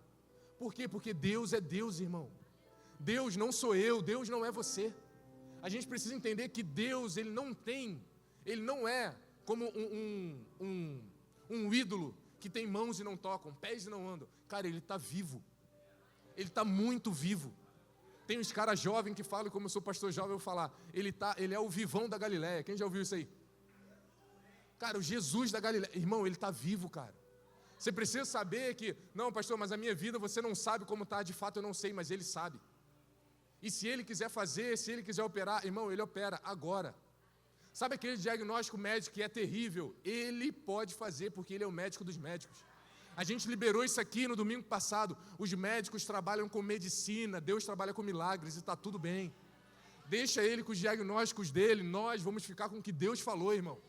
Por quê? Porque Deus é Deus, irmão. Deus não sou eu, Deus não é você. A gente precisa entender que Deus, Ele não é como um ídolo que tem mãos e não tocam, pés e não andam. Cara, Ele está vivo. Ele está muito vivo. Tem uns caras jovens que falam, como eu sou pastor jovem, eu vou falar, ele é o vivão da Galileia. Quem já ouviu isso aí? Cara, o Jesus da Galileia, irmão, Ele está vivo, cara. Você precisa saber que, não, pastor, mas a minha vida você não sabe como está, de fato eu não sei, mas Ele sabe. E se Ele quiser fazer, se Ele quiser operar, irmão, Ele opera agora. Sabe aquele diagnóstico médico que é terrível? Ele pode fazer, porque Ele é o médico dos médicos. A gente liberou isso aqui no domingo passado. Os médicos trabalham com medicina, Deus trabalha com milagres e está tudo bem. Deixa Ele com os diagnósticos dele, nós vamos ficar com o que Deus falou, irmão.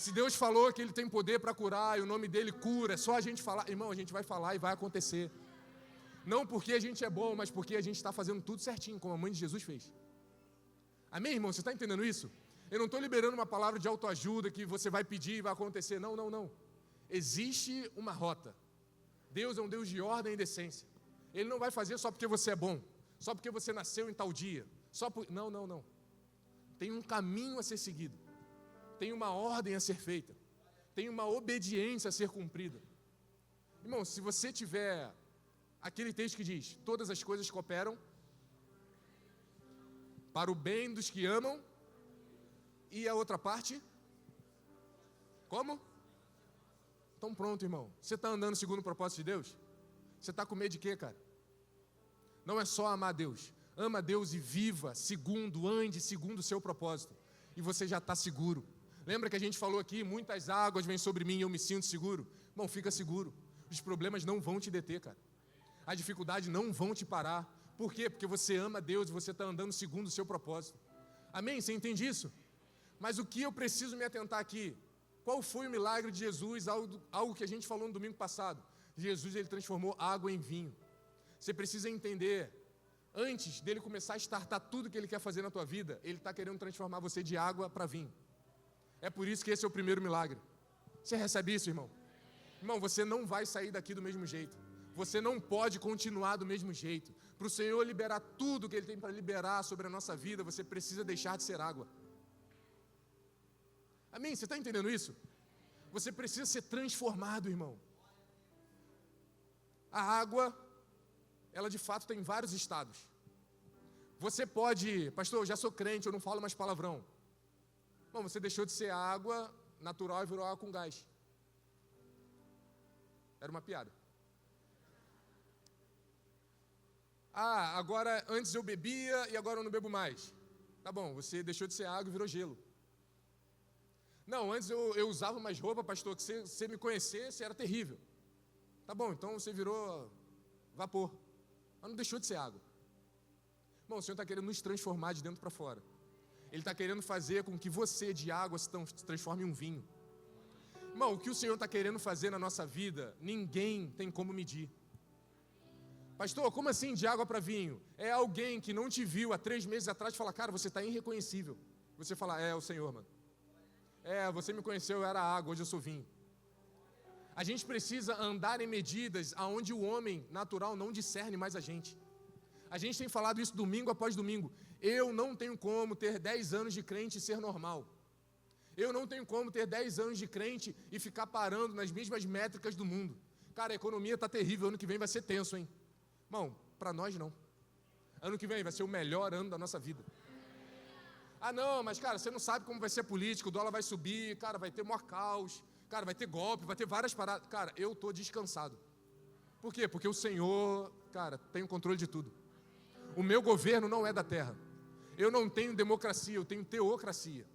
Se Deus falou que Ele tem poder para curar e o nome dEle cura, é só a gente falar. Irmão, a gente vai falar e vai acontecer. Não porque a gente é bom, mas porque a gente está fazendo tudo certinho, como a mãe de Jesus fez. Amém, irmão? Você está entendendo isso? Eu não estou liberando uma palavra de autoajuda que você vai pedir e vai acontecer. Não, não, não. Existe uma rota. Deus é um Deus de ordem e decência. Ele não vai fazer só porque você é bom, só porque você nasceu em tal dia. Não, não, não. Tem um caminho a ser seguido. Tem uma ordem a ser feita. Tem uma obediência a ser cumprida. Irmão, se você tiver aquele texto que diz, todas as coisas cooperam para o bem dos que amam, e a outra parte? Como? Então pronto, irmão. Você está andando segundo o propósito de Deus? Você está com medo de quê, cara? Não é só amar Deus. Ama Deus e viva segundo, ande segundo o seu propósito. E você já está seguro. Lembra que a gente falou aqui, muitas águas vêm sobre mim e eu me sinto seguro? Bom, fica seguro. Os problemas não vão te deter, cara. As dificuldades não vão te parar. Por quê? Porque você ama Deus e você está andando segundo o seu propósito. Amém? Você entende isso? Mas o que eu preciso me atentar aqui? Qual foi o milagre de Jesus? Algo que a gente falou no domingo passado. Jesus, Ele transformou água em vinho. Você precisa entender, antes dele começar a startar tudo que Ele quer fazer na tua vida, Ele está querendo transformar você de água para vinho. É por isso que esse é o primeiro milagre. Você recebe isso, irmão? Irmão, você não vai sair daqui do mesmo jeito. Você não pode continuar do mesmo jeito. Para o Senhor liberar tudo que Ele tem para liberar sobre a nossa vida, você precisa deixar de ser água. Amém? Você está entendendo isso? Você precisa ser transformado, irmão. A água, ela de fato tem vários estados. Você pode, pastor, eu já sou crente, eu não falo mais palavrão. Bom, você deixou de ser água natural e virou água com gás. Era uma piada. Ah, agora antes eu bebia e agora eu não bebo mais. Tá bom, você deixou de ser água e virou gelo. Não, antes eu usava mais roupa, pastor, que se você me conhecesse era terrível. Tá bom, então você virou vapor. Mas não deixou de ser água. Bom, o Senhor está querendo nos transformar de dentro para fora. Ele está querendo fazer com que você de água se transforme em um vinho. Irmão, o que o Senhor está querendo fazer na nossa vida, ninguém tem como medir. Pastor, como assim de água para vinho? É alguém que não te viu há 3 meses atrás e fala, cara, você está irreconhecível. Você fala, é o Senhor, mano. É, você me conheceu, eu era água, hoje eu sou vinho. A gente precisa andar em medidas aonde o homem natural não discerne mais a gente. A gente tem falado isso domingo após domingo. Eu não tenho como ter 10 anos de crente e ser normal. Eu não tenho como ter 10 anos de crente e ficar parando nas mesmas métricas do mundo. Cara, a economia está terrível, ano que vem vai ser tenso, hein? Irmão, para nós não. Ano que vem vai ser o melhor ano da nossa vida. Ah não, mas cara, você não sabe como vai ser a política, o dólar vai subir, cara, vai ter maior caos, cara, vai ter golpe, vai ter várias paradas. Cara, eu estou descansado. Por quê? Porque o Senhor, cara, tem o controle de tudo. O meu governo não é da terra. Eu não tenho democracia, eu tenho teocracia.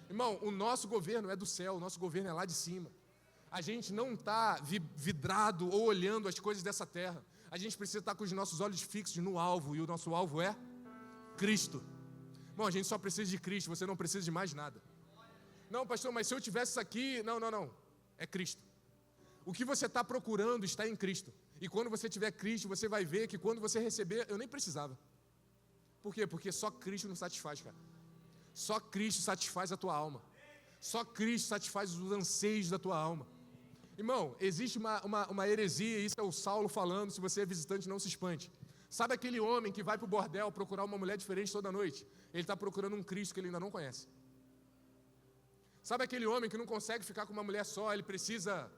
Irmão, o nosso governo é do céu, o nosso governo é lá de cima. A gente não está vidrado ou olhando as coisas dessa terra. A gente precisa estar com os nossos olhos fixos no alvo, e o nosso alvo é Cristo. Bom, a gente só precisa de Cristo, você não precisa de mais nada. Não, pastor, mas se eu tivesse isso aqui... Não. É Cristo. O que você está procurando está em Cristo. E quando você tiver Cristo, você vai ver que quando você receber... Eu nem precisava. Por quê? Porque só Cristo nos satisfaz, cara. Só Cristo satisfaz a tua alma. Só Cristo satisfaz os anseios da tua alma. Irmão, existe uma heresia, isso é o Saulo falando, se você é visitante não se espante. Sabe aquele homem que vai para o bordel procurar uma mulher diferente toda noite? Ele está procurando um Cristo que ele ainda não conhece. Sabe aquele homem que não consegue ficar com uma mulher só, ele precisa...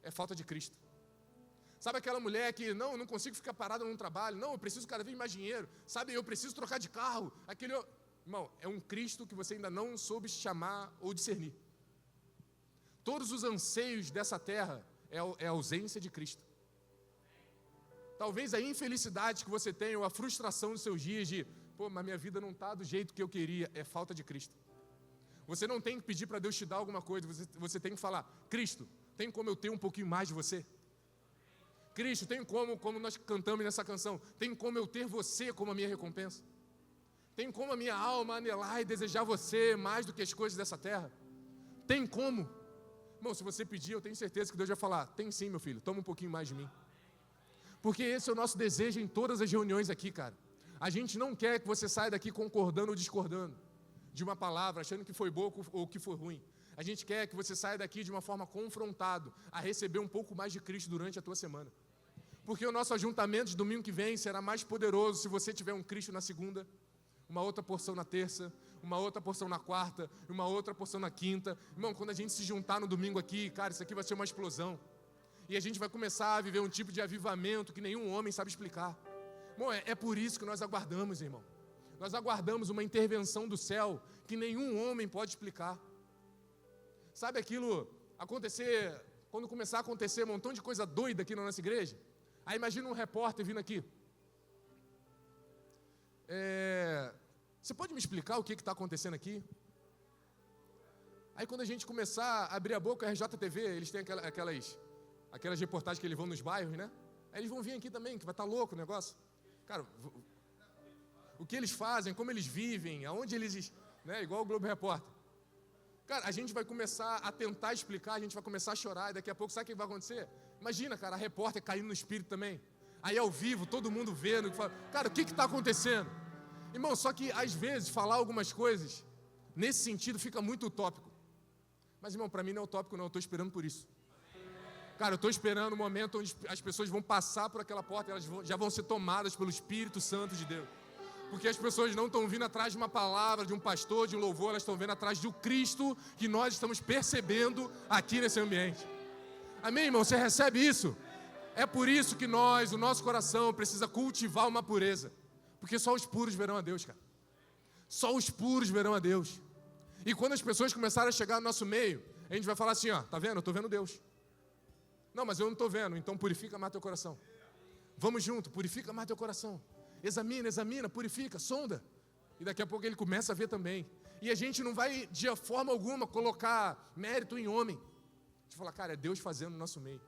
É falta de Cristo. Sabe aquela mulher que não consigo ficar parada num trabalho, não, eu preciso cada vez mais dinheiro, sabe, eu preciso trocar de carro, Irmão, é um Cristo que você ainda não soube chamar ou discernir. Todos os anseios dessa terra é a ausência de Cristo. Talvez a infelicidade que você tem, ou a frustração dos seus dias de, mas minha vida não está do jeito que eu queria, é falta de Cristo. Você não tem que pedir para Deus te dar alguma coisa, você tem que falar, Cristo, tem como eu ter um pouquinho mais de você? Cristo, tem como nós cantamos nessa canção, tem como eu ter você como a minha recompensa? Tem como a minha alma anelar e desejar você mais do que as coisas dessa terra? Tem como? Irmão, se você pedir, eu tenho certeza que Deus vai falar, tem sim, meu filho, toma um pouquinho mais de mim. Porque esse é o nosso desejo em todas as reuniões aqui, cara. A gente não quer que você saia daqui concordando ou discordando de uma palavra, achando que foi boa ou que foi ruim. A gente quer que você saia daqui de uma forma confrontado a receber um pouco mais de Cristo durante a tua semana. Porque o nosso ajuntamento de domingo que vem será mais poderoso se você tiver um Cristo na segunda, uma outra porção na terça, uma outra porção na quarta, uma outra porção na quinta. Irmão, quando a gente se juntar no domingo aqui, cara, isso aqui vai ser uma explosão. E a gente vai começar a viver um tipo de avivamento que nenhum homem sabe explicar. Bom, é por isso que nós aguardamos, irmão. Nós aguardamos uma intervenção do céu que nenhum homem pode explicar. Sabe aquilo acontecer, quando começar a acontecer um montão de coisa doida aqui na nossa igreja? Aí imagina um repórter vindo aqui. Você pode me explicar o que está acontecendo aqui? Aí quando a gente começar a abrir a boca, a RJTV, eles têm aquelas reportagens que eles vão nos bairros, né? Aí eles vão vir aqui também, que vai estar louco o negócio. Cara, o que eles fazem, como eles vivem, aonde eles... Né? Igual o Globo Repórter. Cara, a gente vai começar a tentar explicar, a gente vai começar a chorar, e daqui a pouco, sabe o que vai acontecer? Imagina, cara, a repórter caindo no espírito também. Aí ao vivo, todo mundo vendo, fala, cara, o que está acontecendo? Irmão, só que às vezes falar algumas coisas, nesse sentido, fica muito utópico. Mas, irmão, para mim não é utópico não, eu estou esperando por isso. Cara, eu estou esperando o momento onde as pessoas vão passar por aquela porta, elas já vão ser tomadas pelo Espírito Santo de Deus. Porque as pessoas não estão vindo atrás de uma palavra, de um pastor, de um louvor, elas estão vindo atrás do Cristo que nós estamos percebendo aqui nesse ambiente. Amém, irmão? Você recebe isso? É por isso que o nosso coração precisa cultivar uma pureza. Porque só os puros verão a Deus, cara. Só os puros verão a Deus. E quando as pessoas começarem a chegar no nosso meio, a gente vai falar assim, ó, tá vendo? Eu estou vendo Deus. Não, mas eu não estou vendo, então purifica mais teu coração. Vamos junto, purifica mais teu coração. Examina, purifica, sonda. E daqui a pouco ele começa a ver também. E a gente não vai, de forma alguma, colocar mérito em homem. A gente fala, cara, é Deus fazendo no nosso meio.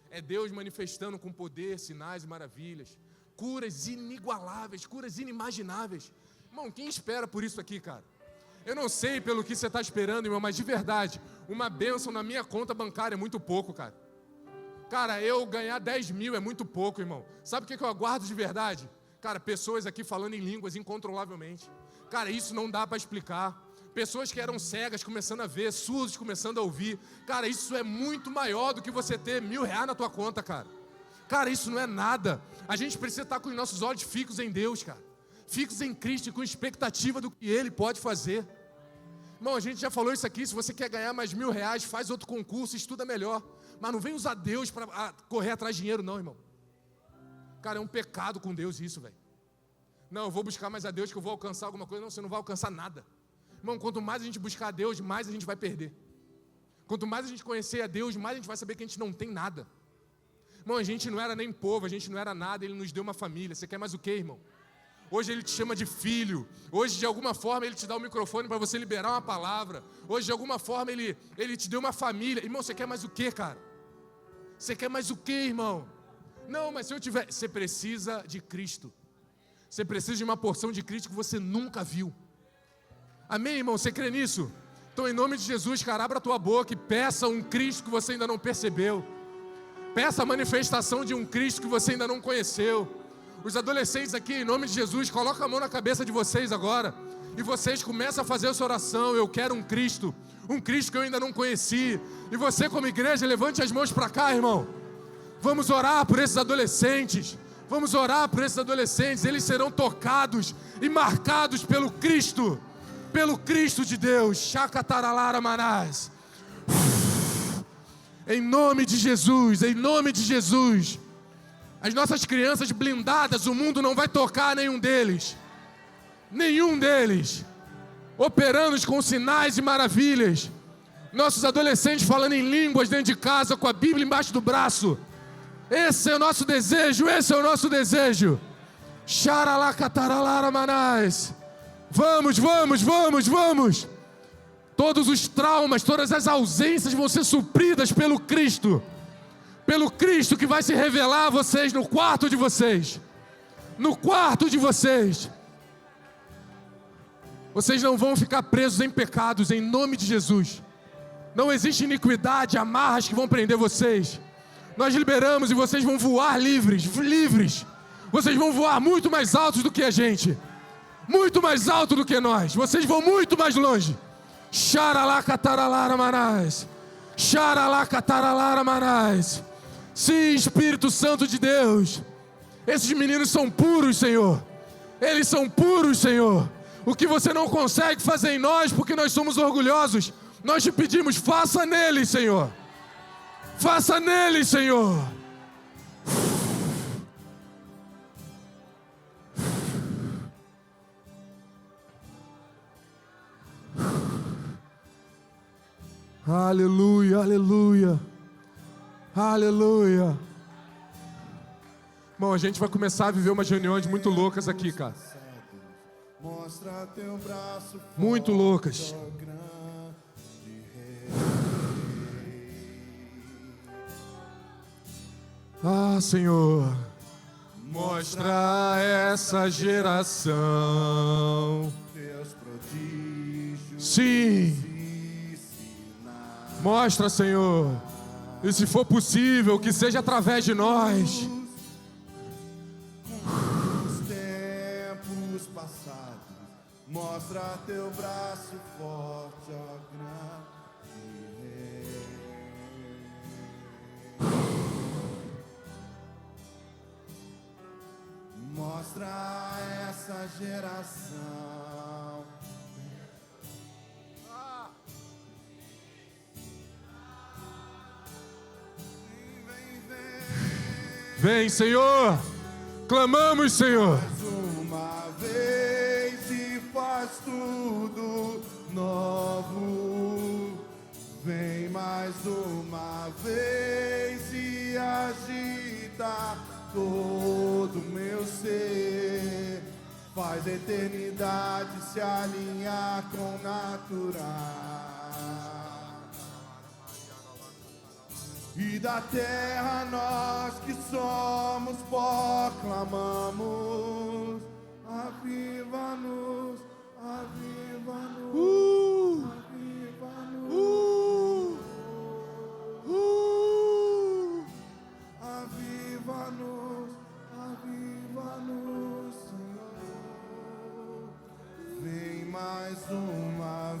É Deus manifestando com poder, sinais e maravilhas. Curas inigualáveis, curas inimagináveis. Irmão, quem espera por isso aqui, cara? Eu não sei pelo que você está esperando, irmão, mas de verdade, uma bênção na minha conta bancária é muito pouco, cara. Cara, eu ganhar 10 mil é muito pouco, irmão. Sabe o que eu aguardo de verdade? Cara, pessoas aqui falando em línguas incontrolavelmente. Cara, isso não dá para explicar. Pessoas que eram cegas começando a ver, surdos começando a ouvir. Cara, isso é muito maior do que você ter R$1.000 na tua conta, cara. Cara, isso não é nada. A gente precisa estar com os nossos olhos fixos em Deus, cara. Fixos em Cristo e com expectativa do que Ele pode fazer. Irmão, a gente já falou isso aqui. Se você quer ganhar mais R$1.000, faz outro concurso, estuda melhor. Mas não vem usar Deus para correr atrás de dinheiro, não, irmão. Cara, é um pecado com Deus isso, velho. Não, eu vou buscar mais a Deus que eu vou alcançar alguma coisa. Não, você não vai alcançar nada. Irmão, quanto mais a gente buscar a Deus, mais a gente vai perder. Quanto mais a gente conhecer a Deus, mais a gente vai saber que a gente não tem nada. Irmão, a gente não era nem povo, a gente não era nada, Ele nos deu uma família. Você quer mais o quê, irmão? Hoje Ele te chama de filho. Hoje, de alguma forma, Ele te dá o microfone para você liberar uma palavra. Hoje, de alguma forma, Ele te deu uma família. Irmão, você quer mais o quê, cara? Você quer mais o quê, irmão? Não, mas se eu tiver... Você precisa de Cristo. Você precisa de uma porção de Cristo que você nunca viu. Amém, irmão? Você crê nisso? Então, em nome de Jesus, cara, abra a tua boca e peça um Cristo que você ainda não percebeu. Peça a manifestação de um Cristo que você ainda não conheceu. Os adolescentes aqui, em nome de Jesus, coloca a mão na cabeça de vocês agora. E vocês começam a fazer essa oração. Eu quero um Cristo que eu ainda não conheci. E você, como igreja, levante as mãos para cá, irmão. Vamos orar por esses adolescentes. Vamos orar por esses adolescentes. Eles serão tocados e marcados pelo Cristo de Deus. Chacataralara manás. Em nome de Jesus, em nome de Jesus. As nossas crianças blindadas, o mundo não vai tocar nenhum deles. Nenhum deles. Operando com sinais e maravilhas. Nossos adolescentes falando em línguas dentro de casa, com a Bíblia embaixo do braço. Esse é o nosso desejo, esse é o nosso desejo. Xaralacataralara manás. Vamos, vamos, vamos, vamos. Todos os traumas, todas as ausências vão ser supridas pelo Cristo. Pelo Cristo que vai se revelar a vocês no quarto de vocês. No quarto de vocês. Vocês não vão ficar presos em pecados, em nome de Jesus. Não existe iniquidade, amarras que vão prender vocês. Nós liberamos e vocês vão voar livres, livres. Vocês vão voar muito mais altos do que a gente. Muito mais alto do que nós. Vocês vão muito mais longe. Xaralacataralara manás. Xaralacataralara manás. Sim, Espírito Santo de Deus. Esses meninos são puros, Senhor. Eles são puros, Senhor. O que você não consegue fazer em nós, porque nós somos orgulhosos, nós te pedimos, faça neles, Senhor. Faça neles, Senhor. Aleluia, aleluia, aleluia. Bom, a gente vai começar a viver umas reuniões muito loucas aqui, cara. Muito loucas. Ah, Senhor, mostra essa geração. Sim. Mostra, Senhor. E se for possível, que seja através de nós. Os tempos passados, mostra teu braço forte, ó grande rei. Mostra essa geração. Vem, Senhor. Clamamos, Senhor. Mais uma vez e faz tudo novo. Vem mais uma vez e agita todo meu ser. Faz a eternidade se alinhar com o natural. E da terra nós que somos pó clamamos. Aviva-nos, aviva-nos, aviva-nos, aviva-nos, aviva-nos, Senhor. Vem mais uma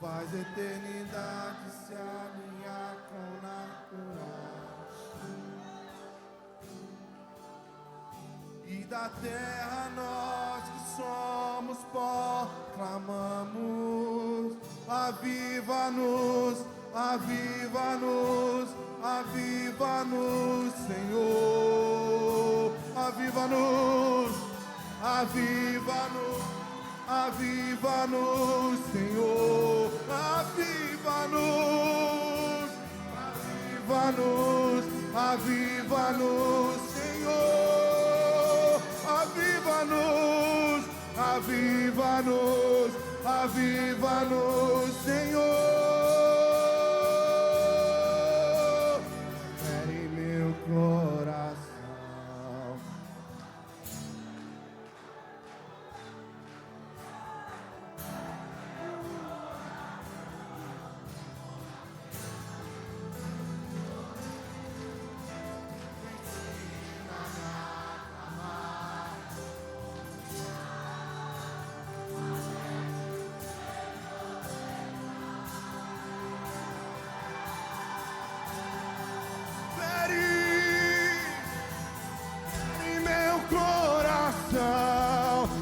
faz a eternidade se alinhar com o natural. E da terra nós que somos pó, clamamos, aviva-nos, aviva-nos, aviva-nos, Senhor, aviva-nos, aviva-nos, aviva-nos, Senhor, aviva-nos, aviva-nos, aviva-nos, Senhor, aviva-nos, aviva-nos, aviva-nos, Senhor, fere meu coração.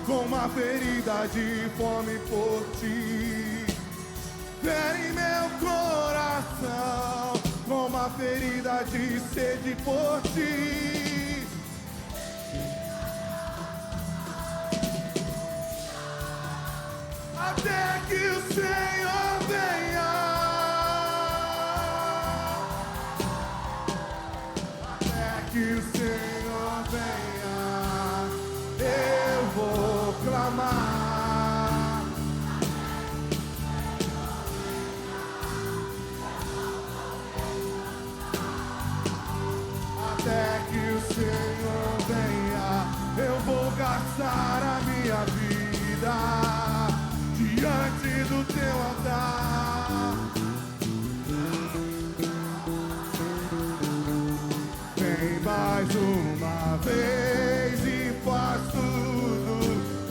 Com uma ferida de fome por ti, fere meu coração, com uma ferida de sede por ti. Até que o Senhor venha, até que o Senhor venha, eu vou clamar. Até que o Senhor venha, eu vou gastar a minha vida diante do teu altar. Vem mais uma vez e faz tudo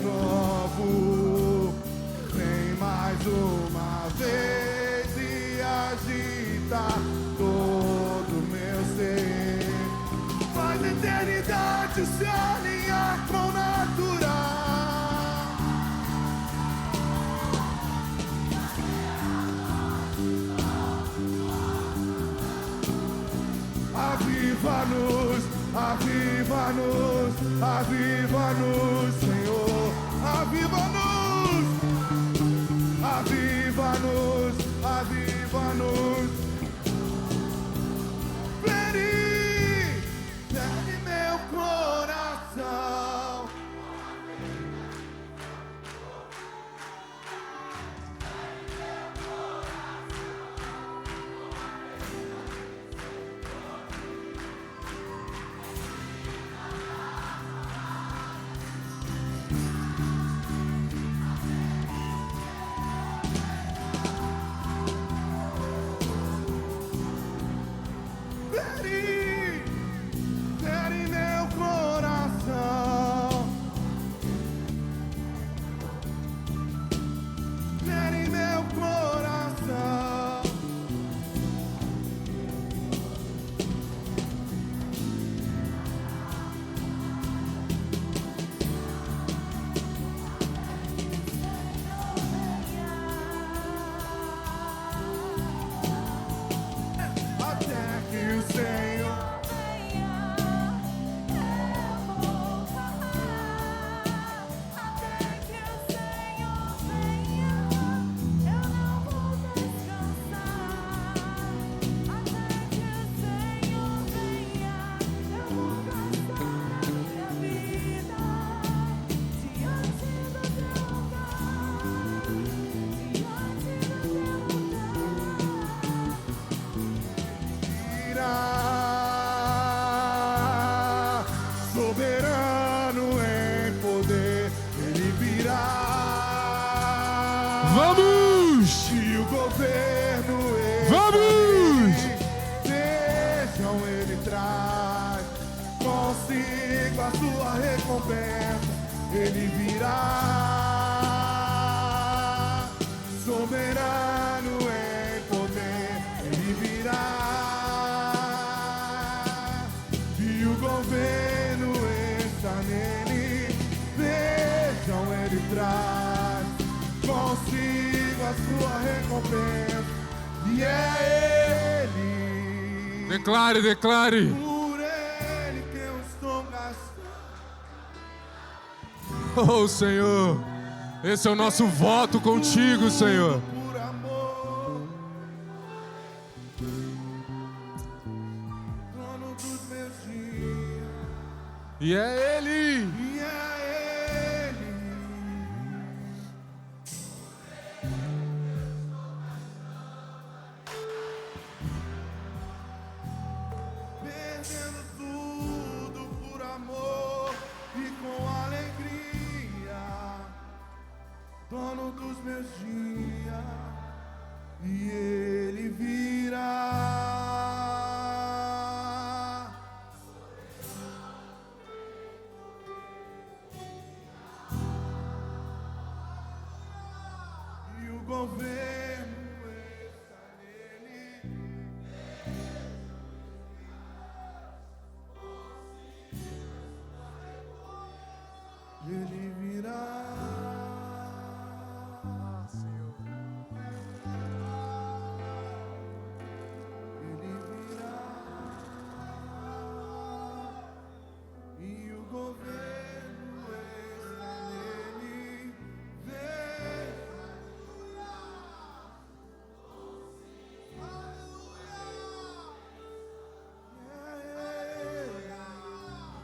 novo. Vem mais uma vez e agita todo meu ser. Faz a eternidade se alinhar com o natural. Aviva-nos, aviva-nos, aviva-nos, Senhor, aviva-nos, aviva-nos, aviva-nos. Fere meu coração. Fere meu coração. Fere meu coração. Até que o Senhor soberano em poder, ele virá. Vamos! E o governo ele Vamos! vejam, ele traz consigo a sua recompensa, ele virá. Soberano soberano em poder, ele virá. E o governo está nele, vejam, ele traz consigo a sua recompensa. E é ele. Declare, declare. Por ele que eu estou gastando. Oh, Senhor, esse é o nosso voto contigo, Senhor. Por amor, dono dos meus dias. E é Ele. E é ele. Perdendo tudo por amor e com alegria, dono dos meus dias, e ele virá. E o governo está nele. Ele virá. Ele virá. E o governo está nele.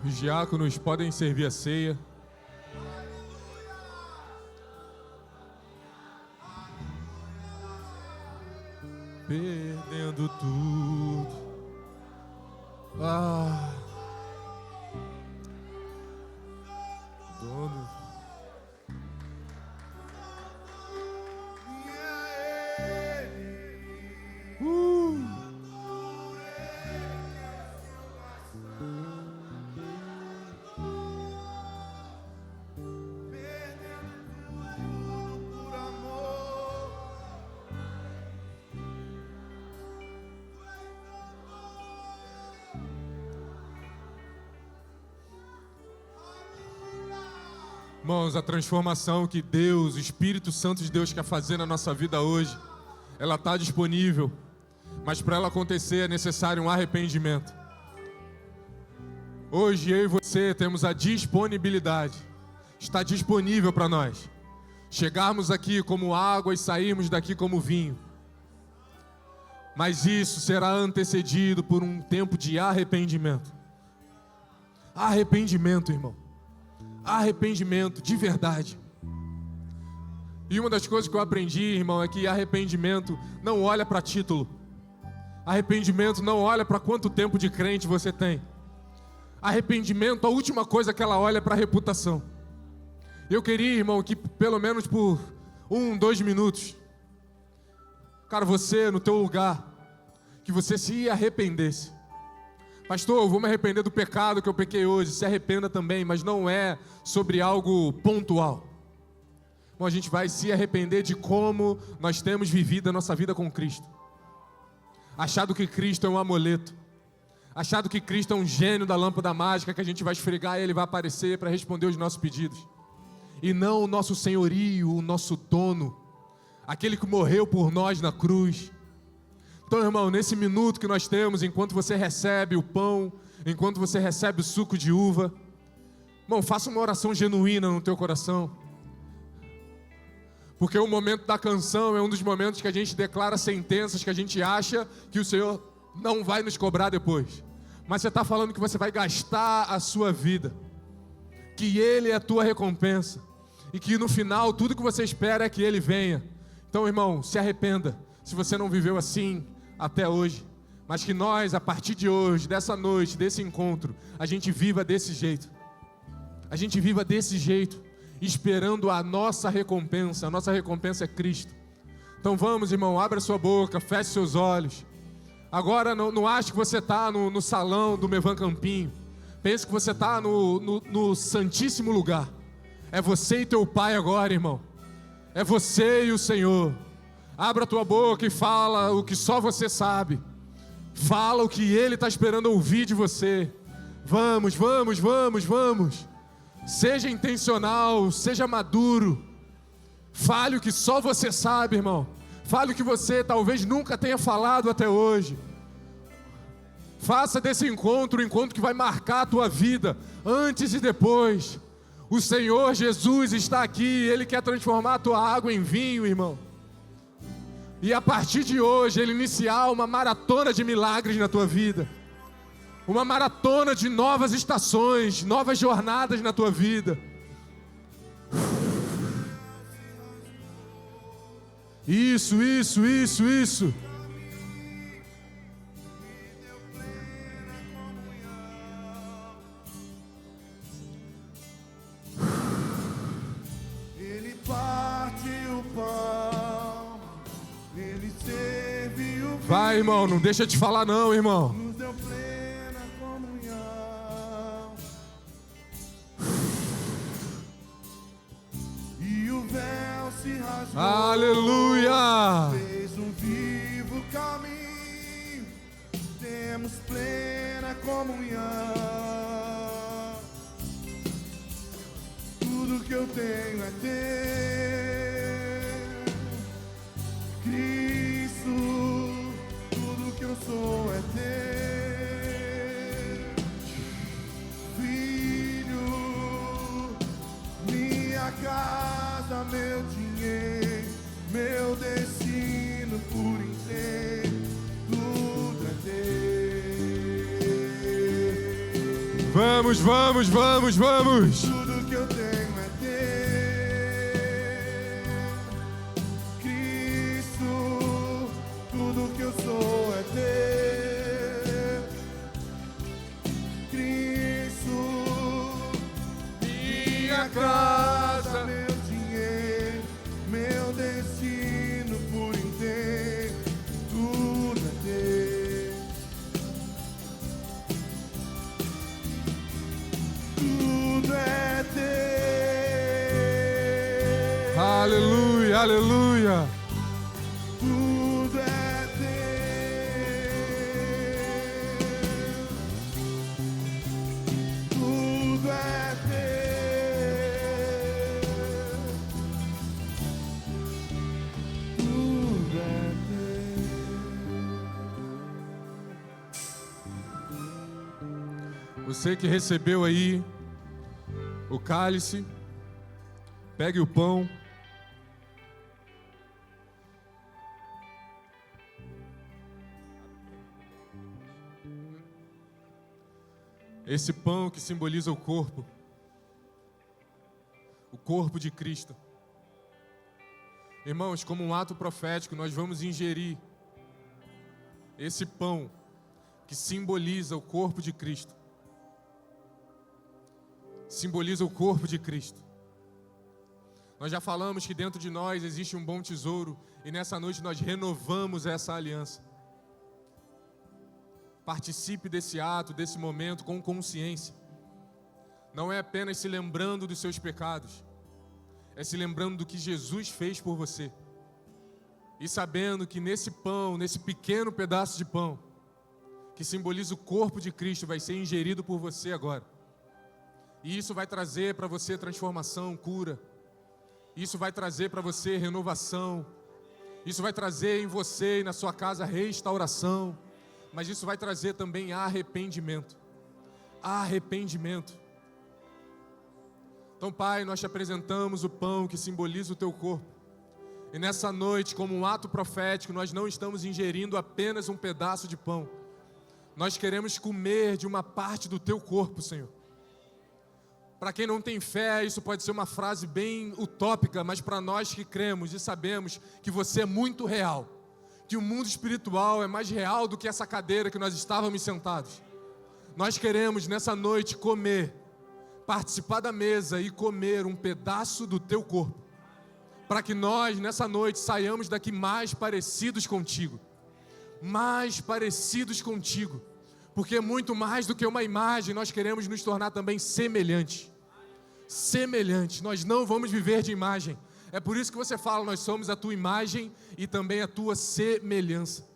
Os diáconos podem servir a ceia. Perdendo tudo. Dono. Por amor. Irmãos, a transformação que Deus, o Espírito Santo de Deus quer fazer na nossa vida hoje, ela está disponível, mas para ela acontecer é necessário um arrependimento. Hoje eu e você temos a disponibilidade, está disponível para nós chegarmos aqui como água e sairmos daqui como vinho. Mas isso será antecedido por um tempo de arrependimento. Arrependimento, irmão. Arrependimento de verdade. E uma das coisas que eu aprendi, irmão, é que arrependimento não olha para título. Arrependimento não olha para quanto tempo de crente você tem. Arrependimento, a última coisa que ela olha é para a reputação. Eu queria, irmão, que pelo menos por 2 minutos, cara, você no teu lugar, que você se arrependesse. Pastor, eu vou me arrepender do pecado que eu pequei hoje. Se arrependa também, mas não é sobre algo pontual. Bom, a gente vai se arrepender de como nós temos vivido a nossa vida com Cristo. Achado que Cristo é um amuleto. Achado que Cristo é um gênio da lâmpada mágica que a gente vai esfregar e Ele vai aparecer para responder os nossos pedidos. E não o nosso senhorio, o nosso dono. Aquele que morreu por nós na cruz. Então, irmão, nesse minuto que nós temos, enquanto você recebe o pão, enquanto você recebe o suco de uva, irmão, faça uma oração genuína no teu coração. Porque o momento da canção é um dos momentos que a gente declara sentenças que a gente acha que o Senhor não vai nos cobrar depois. Mas você está falando que você vai gastar a sua vida, que Ele é a tua recompensa, e que no final tudo que você espera é que Ele venha. Então, irmão, se arrependa, se você não viveu assim até hoje, mas que nós, a partir de hoje, dessa noite, desse encontro, a gente viva desse jeito. A gente viva desse jeito, esperando a nossa recompensa. A nossa recompensa é Cristo. Então vamos, irmão, abra sua boca, feche seus olhos. Agora não ache que você está no salão do Mevan Campinho. Pense que você está no santíssimo lugar. É você e teu Pai agora, irmão. É você e o Senhor. Abra a tua boca e fala o que só você sabe. Fala o que Ele está esperando ouvir de você. Vamos, vamos, vamos, vamos. Seja intencional, seja maduro. Fale o que só você sabe, irmão. Fale o que você talvez nunca tenha falado até hoje. Faça desse encontro um encontro que vai marcar a tua vida, antes e depois. O Senhor Jesus está aqui, Ele quer transformar a tua água em vinho, irmão. E a partir de hoje, Ele iniciar uma maratona de milagres na tua vida. Uma maratona de novas estações, novas jornadas na tua vida. Isso, isso, isso, isso. Ele parte o pão, Ele serviu o vinho. Vai, irmão, não deixa de falar não, irmão. Nos deu plena comunhão. E o véu se rasgou. Aleluia! Fez um vivo caminho. Temos plena comunhão. Tudo que eu tenho é teu, Cristo. Tudo que eu sou é teu, Filho. Minha casa, meu dinheiro, meu destino por inteiro, tudo é teu. Vamos, vamos, vamos, vamos! Tudo que eu tenho é teu, Cristo. Tudo que eu sou é teu, Cristo. Minha casa, meu dinheiro, meu destino por inteiro, tudo é teu. Tudo é teu. Aleluia, aleluia! Tudo é teu. Tudo é teu. Tudo é teu. Você que recebeu aí o cálice, pegue o pão. Esse pão que simboliza o corpo de Cristo. Irmãos, como um ato profético, nós vamos ingerir esse pão que simboliza o corpo de Cristo. Simboliza o corpo de Cristo. Nós já falamos que dentro de nós existe um bom tesouro e nessa noite nós renovamos essa aliança. Participe desse ato, desse momento com consciência. Não é apenas se lembrando dos seus pecados, é se lembrando do que Jesus fez por você. E sabendo que nesse pão, nesse pequeno pedaço de pão, que simboliza o corpo de Cristo, vai ser ingerido por você agora. E isso vai trazer para você transformação, cura. Isso vai trazer para você renovação. Isso vai trazer em você e na sua casa restauração. Mas isso vai trazer também arrependimento. Arrependimento. Então, Pai, nós te apresentamos o pão que simboliza o teu corpo. E nessa noite, como um ato profético, nós não estamos ingerindo apenas um pedaço de pão. Nós queremos comer de uma parte do teu corpo, Senhor. Para quem não tem fé, isso pode ser uma frase bem utópica, mas para nós que cremos e sabemos que você é muito real, que o mundo espiritual é mais real do que essa cadeira que nós estávamos sentados. Nós queremos nessa noite comer, participar da mesa e comer um pedaço do teu corpo, para que nós nessa noite saiamos daqui mais parecidos contigo, porque muito mais do que uma imagem, nós queremos nos tornar também semelhantes. Nós não vamos viver de imagem. É por isso que você fala, nós somos a tua imagem e também a tua semelhança.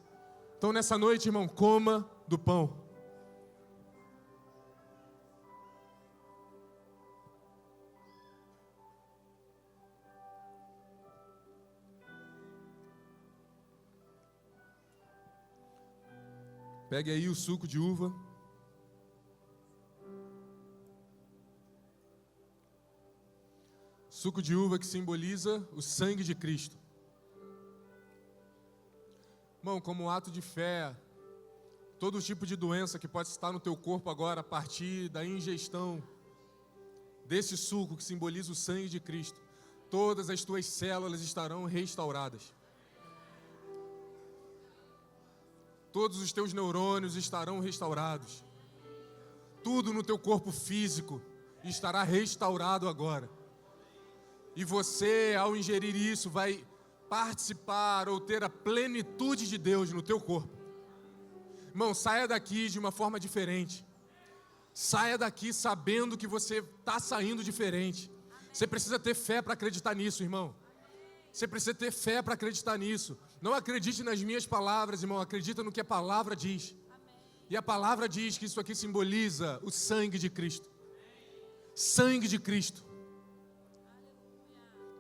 Então nessa noite, irmão, coma do pão. Pegue aí o suco de uva. Suco de uva que simboliza o sangue de Cristo. Irmão, como um ato de fé, todo tipo de doença que pode estar no teu corpo agora, a partir da ingestão desse suco que simboliza o sangue de Cristo, todas as tuas células estarão restauradas. Todos os teus neurônios estarão restaurados. Tudo no teu corpo físico estará restaurado agora. E você, ao ingerir isso, vai participar ou ter a plenitude de Deus no teu corpo. Irmão, saia daqui de uma forma diferente. Saia daqui sabendo que você está saindo diferente. Você precisa ter fé para acreditar nisso, irmão. Você precisa ter fé para acreditar nisso. Não acredite nas minhas palavras, irmão. Acredita no que a palavra diz. E a palavra diz que isso aqui simboliza o sangue de Cristo. Sangue de Cristo.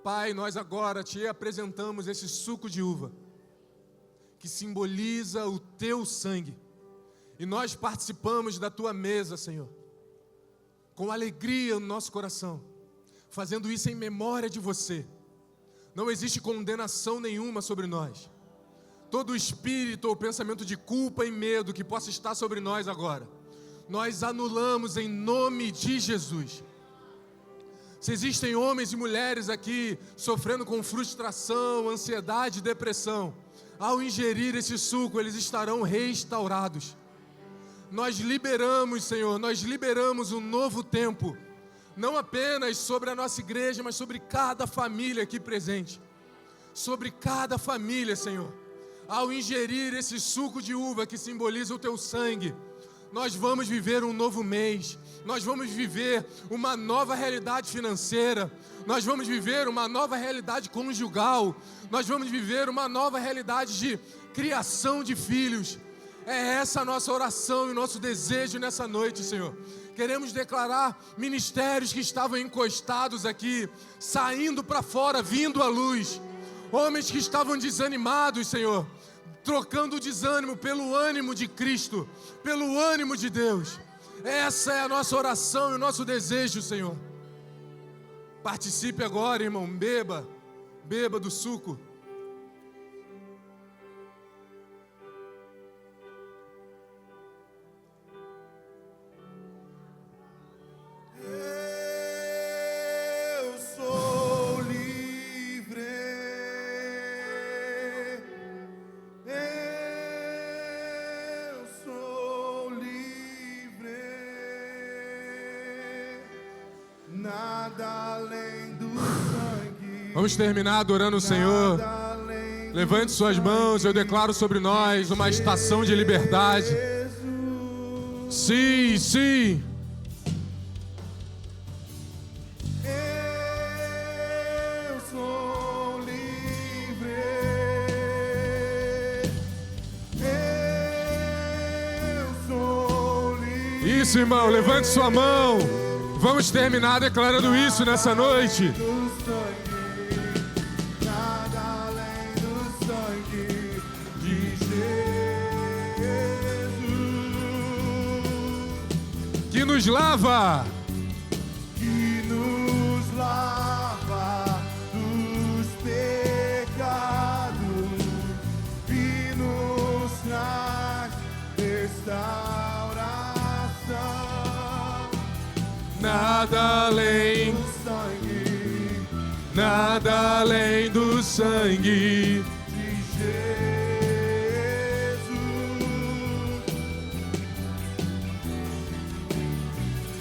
Pai, nós agora te apresentamos esse suco de uva, que simboliza o teu sangue. E nós participamos da tua mesa, Senhor, com alegria no nosso coração, fazendo isso em memória de você. Não existe condenação nenhuma sobre nós. Todo espírito ou pensamento de culpa e medo que possa estar sobre nós agora, nós anulamos em nome de Jesus. Se existem homens e mulheres aqui sofrendo com frustração, ansiedade, depressão, ao ingerir esse suco, eles estarão restaurados. Nós liberamos, Senhor, nós liberamos um novo tempo, não apenas sobre a nossa igreja, mas sobre cada família aqui presente. Sobre cada família, Senhor. Ao ingerir esse suco de uva que simboliza o teu sangue, nós vamos viver um novo mês, nós vamos viver uma nova realidade financeira, nós vamos viver uma nova realidade conjugal, nós vamos viver uma nova realidade de criação de filhos. É essa a nossa oração e o nosso desejo nessa noite, Senhor. Queremos declarar ministérios que estavam encostados aqui, saindo para fora, vindo à luz. Homens que estavam desanimados, Senhor, trocando o desânimo pelo ânimo de Cristo, pelo ânimo de Deus. Essa é a nossa oração e o nosso desejo, Senhor. Participe agora, irmão, beba do suco. Vamos terminar adorando o Senhor. Levante suas mãos, eu declaro sobre nós uma estação de liberdade. Sim, sim. Eu sou livre. Eu sou livre. Isso, irmão, levante sua mão. Vamos terminar declarando isso nessa noite. Que nos lava dos pecados e nos traz restauração. nada além do sangue de Jesus,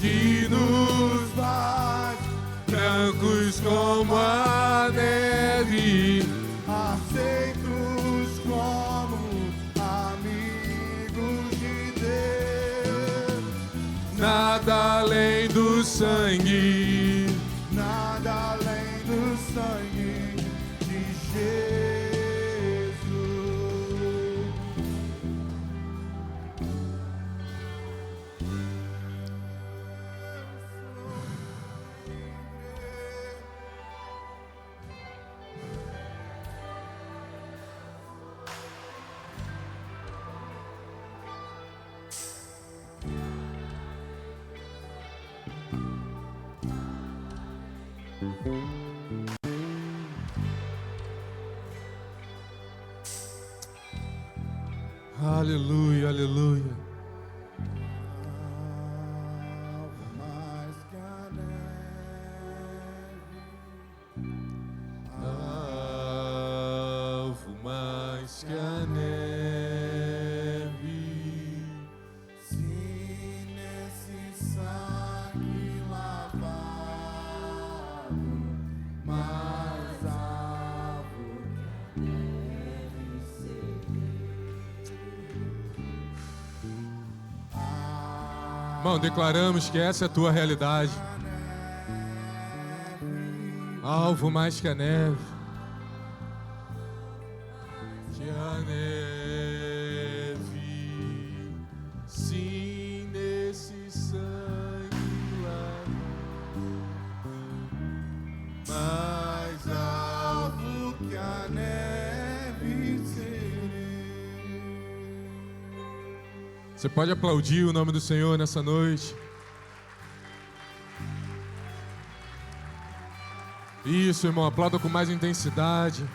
que nos faz brancos como a neve, aceitos como amigos de Deus. nada além do sangue. Nada além do sangue Aleluia, aleluia. Mais que a neve, Alvo mais que a neve, se nesse sangue lavado, mais alvo que a neve irmão, declaramos que essa é a tua realidade. Alvo mais que a neve, que a neve, sim, nesse sangue lavado, mais alvo que a neve serei. Você pode aplaudir o nome do Senhor nessa noite. Isso, irmão, aplauda com mais intensidade.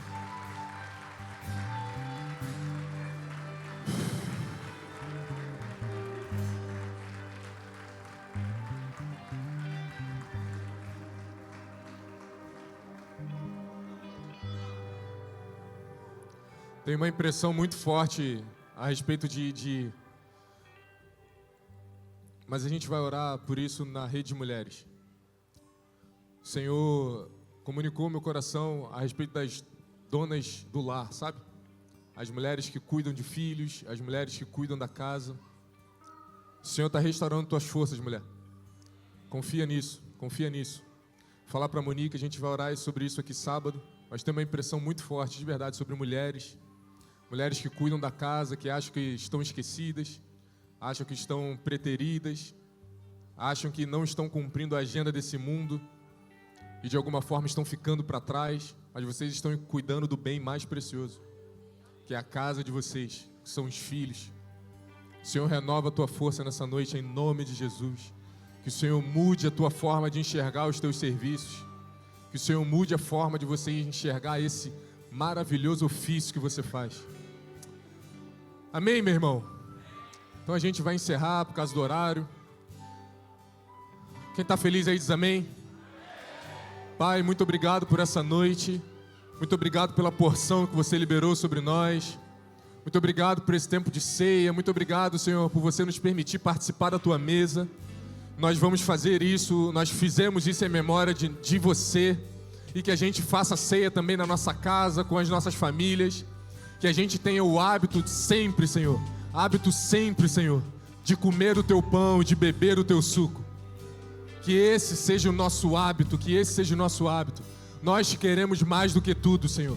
Tenho uma impressão muito forte a respeito Mas a gente vai orar por isso na Rede de Mulheres. O Senhor comunicou meu coração a respeito das donas do lar, sabe? As mulheres que cuidam de filhos, as mulheres que cuidam da casa. O Senhor está restaurando tuas forças, mulher. Confia nisso, confia nisso. Falar para a Monique, a gente vai orar sobre isso aqui sábado, mas tem uma impressão muito forte, de verdade, sobre mulheres. Mulheres que cuidam da casa, que acham que estão esquecidas, acham que estão preteridas, acham que não estão cumprindo a agenda desse mundo e de alguma forma estão ficando para trás, mas vocês estão cuidando do bem mais precioso, que é a casa de vocês, que são os filhos. O Senhor renova a tua força nessa noite em nome de Jesus. Que o Senhor mude a tua forma de enxergar os teus serviços. Que o Senhor mude a forma de você enxergar esse maravilhoso ofício que você faz. Amém, meu irmão? Então a gente vai encerrar por causa do horário. Quem está feliz aí diz amém. Pai, muito obrigado por essa noite. Muito obrigado pela porção que você liberou sobre nós. Muito obrigado por esse tempo de ceia. Muito obrigado, Senhor, por você nos permitir participar da tua mesa. Nós vamos fazer isso, nós fizemos isso em memória de você. E que a gente faça ceia também na nossa casa, com as nossas famílias. Que a gente tenha o hábito sempre, Senhor, de comer o teu pão, de beber o teu suco. Que esse seja o nosso hábito, Nós te queremos mais do que tudo, Senhor.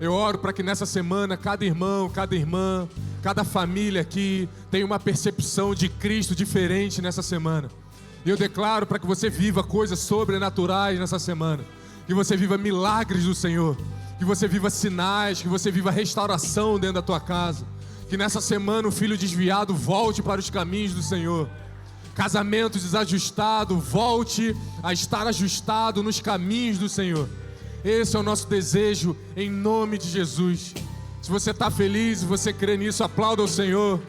Eu oro para que nessa semana cada irmão, cada irmã, cada família aqui tenha uma percepção de Cristo diferente nessa semana. E eu declaro para que você viva coisas sobrenaturais nessa semana. Que você viva milagres do Senhor. Que você viva sinais, que você viva restauração dentro da tua casa. Que nessa semana o filho desviado volte para os caminhos do Senhor. Casamento desajustado, volte a estar ajustado nos caminhos do Senhor. Esse é o nosso desejo em nome de Jesus. Se você está feliz e você crê nisso, aplauda o Senhor.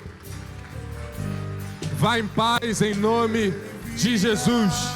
Vá em paz em nome de Jesus.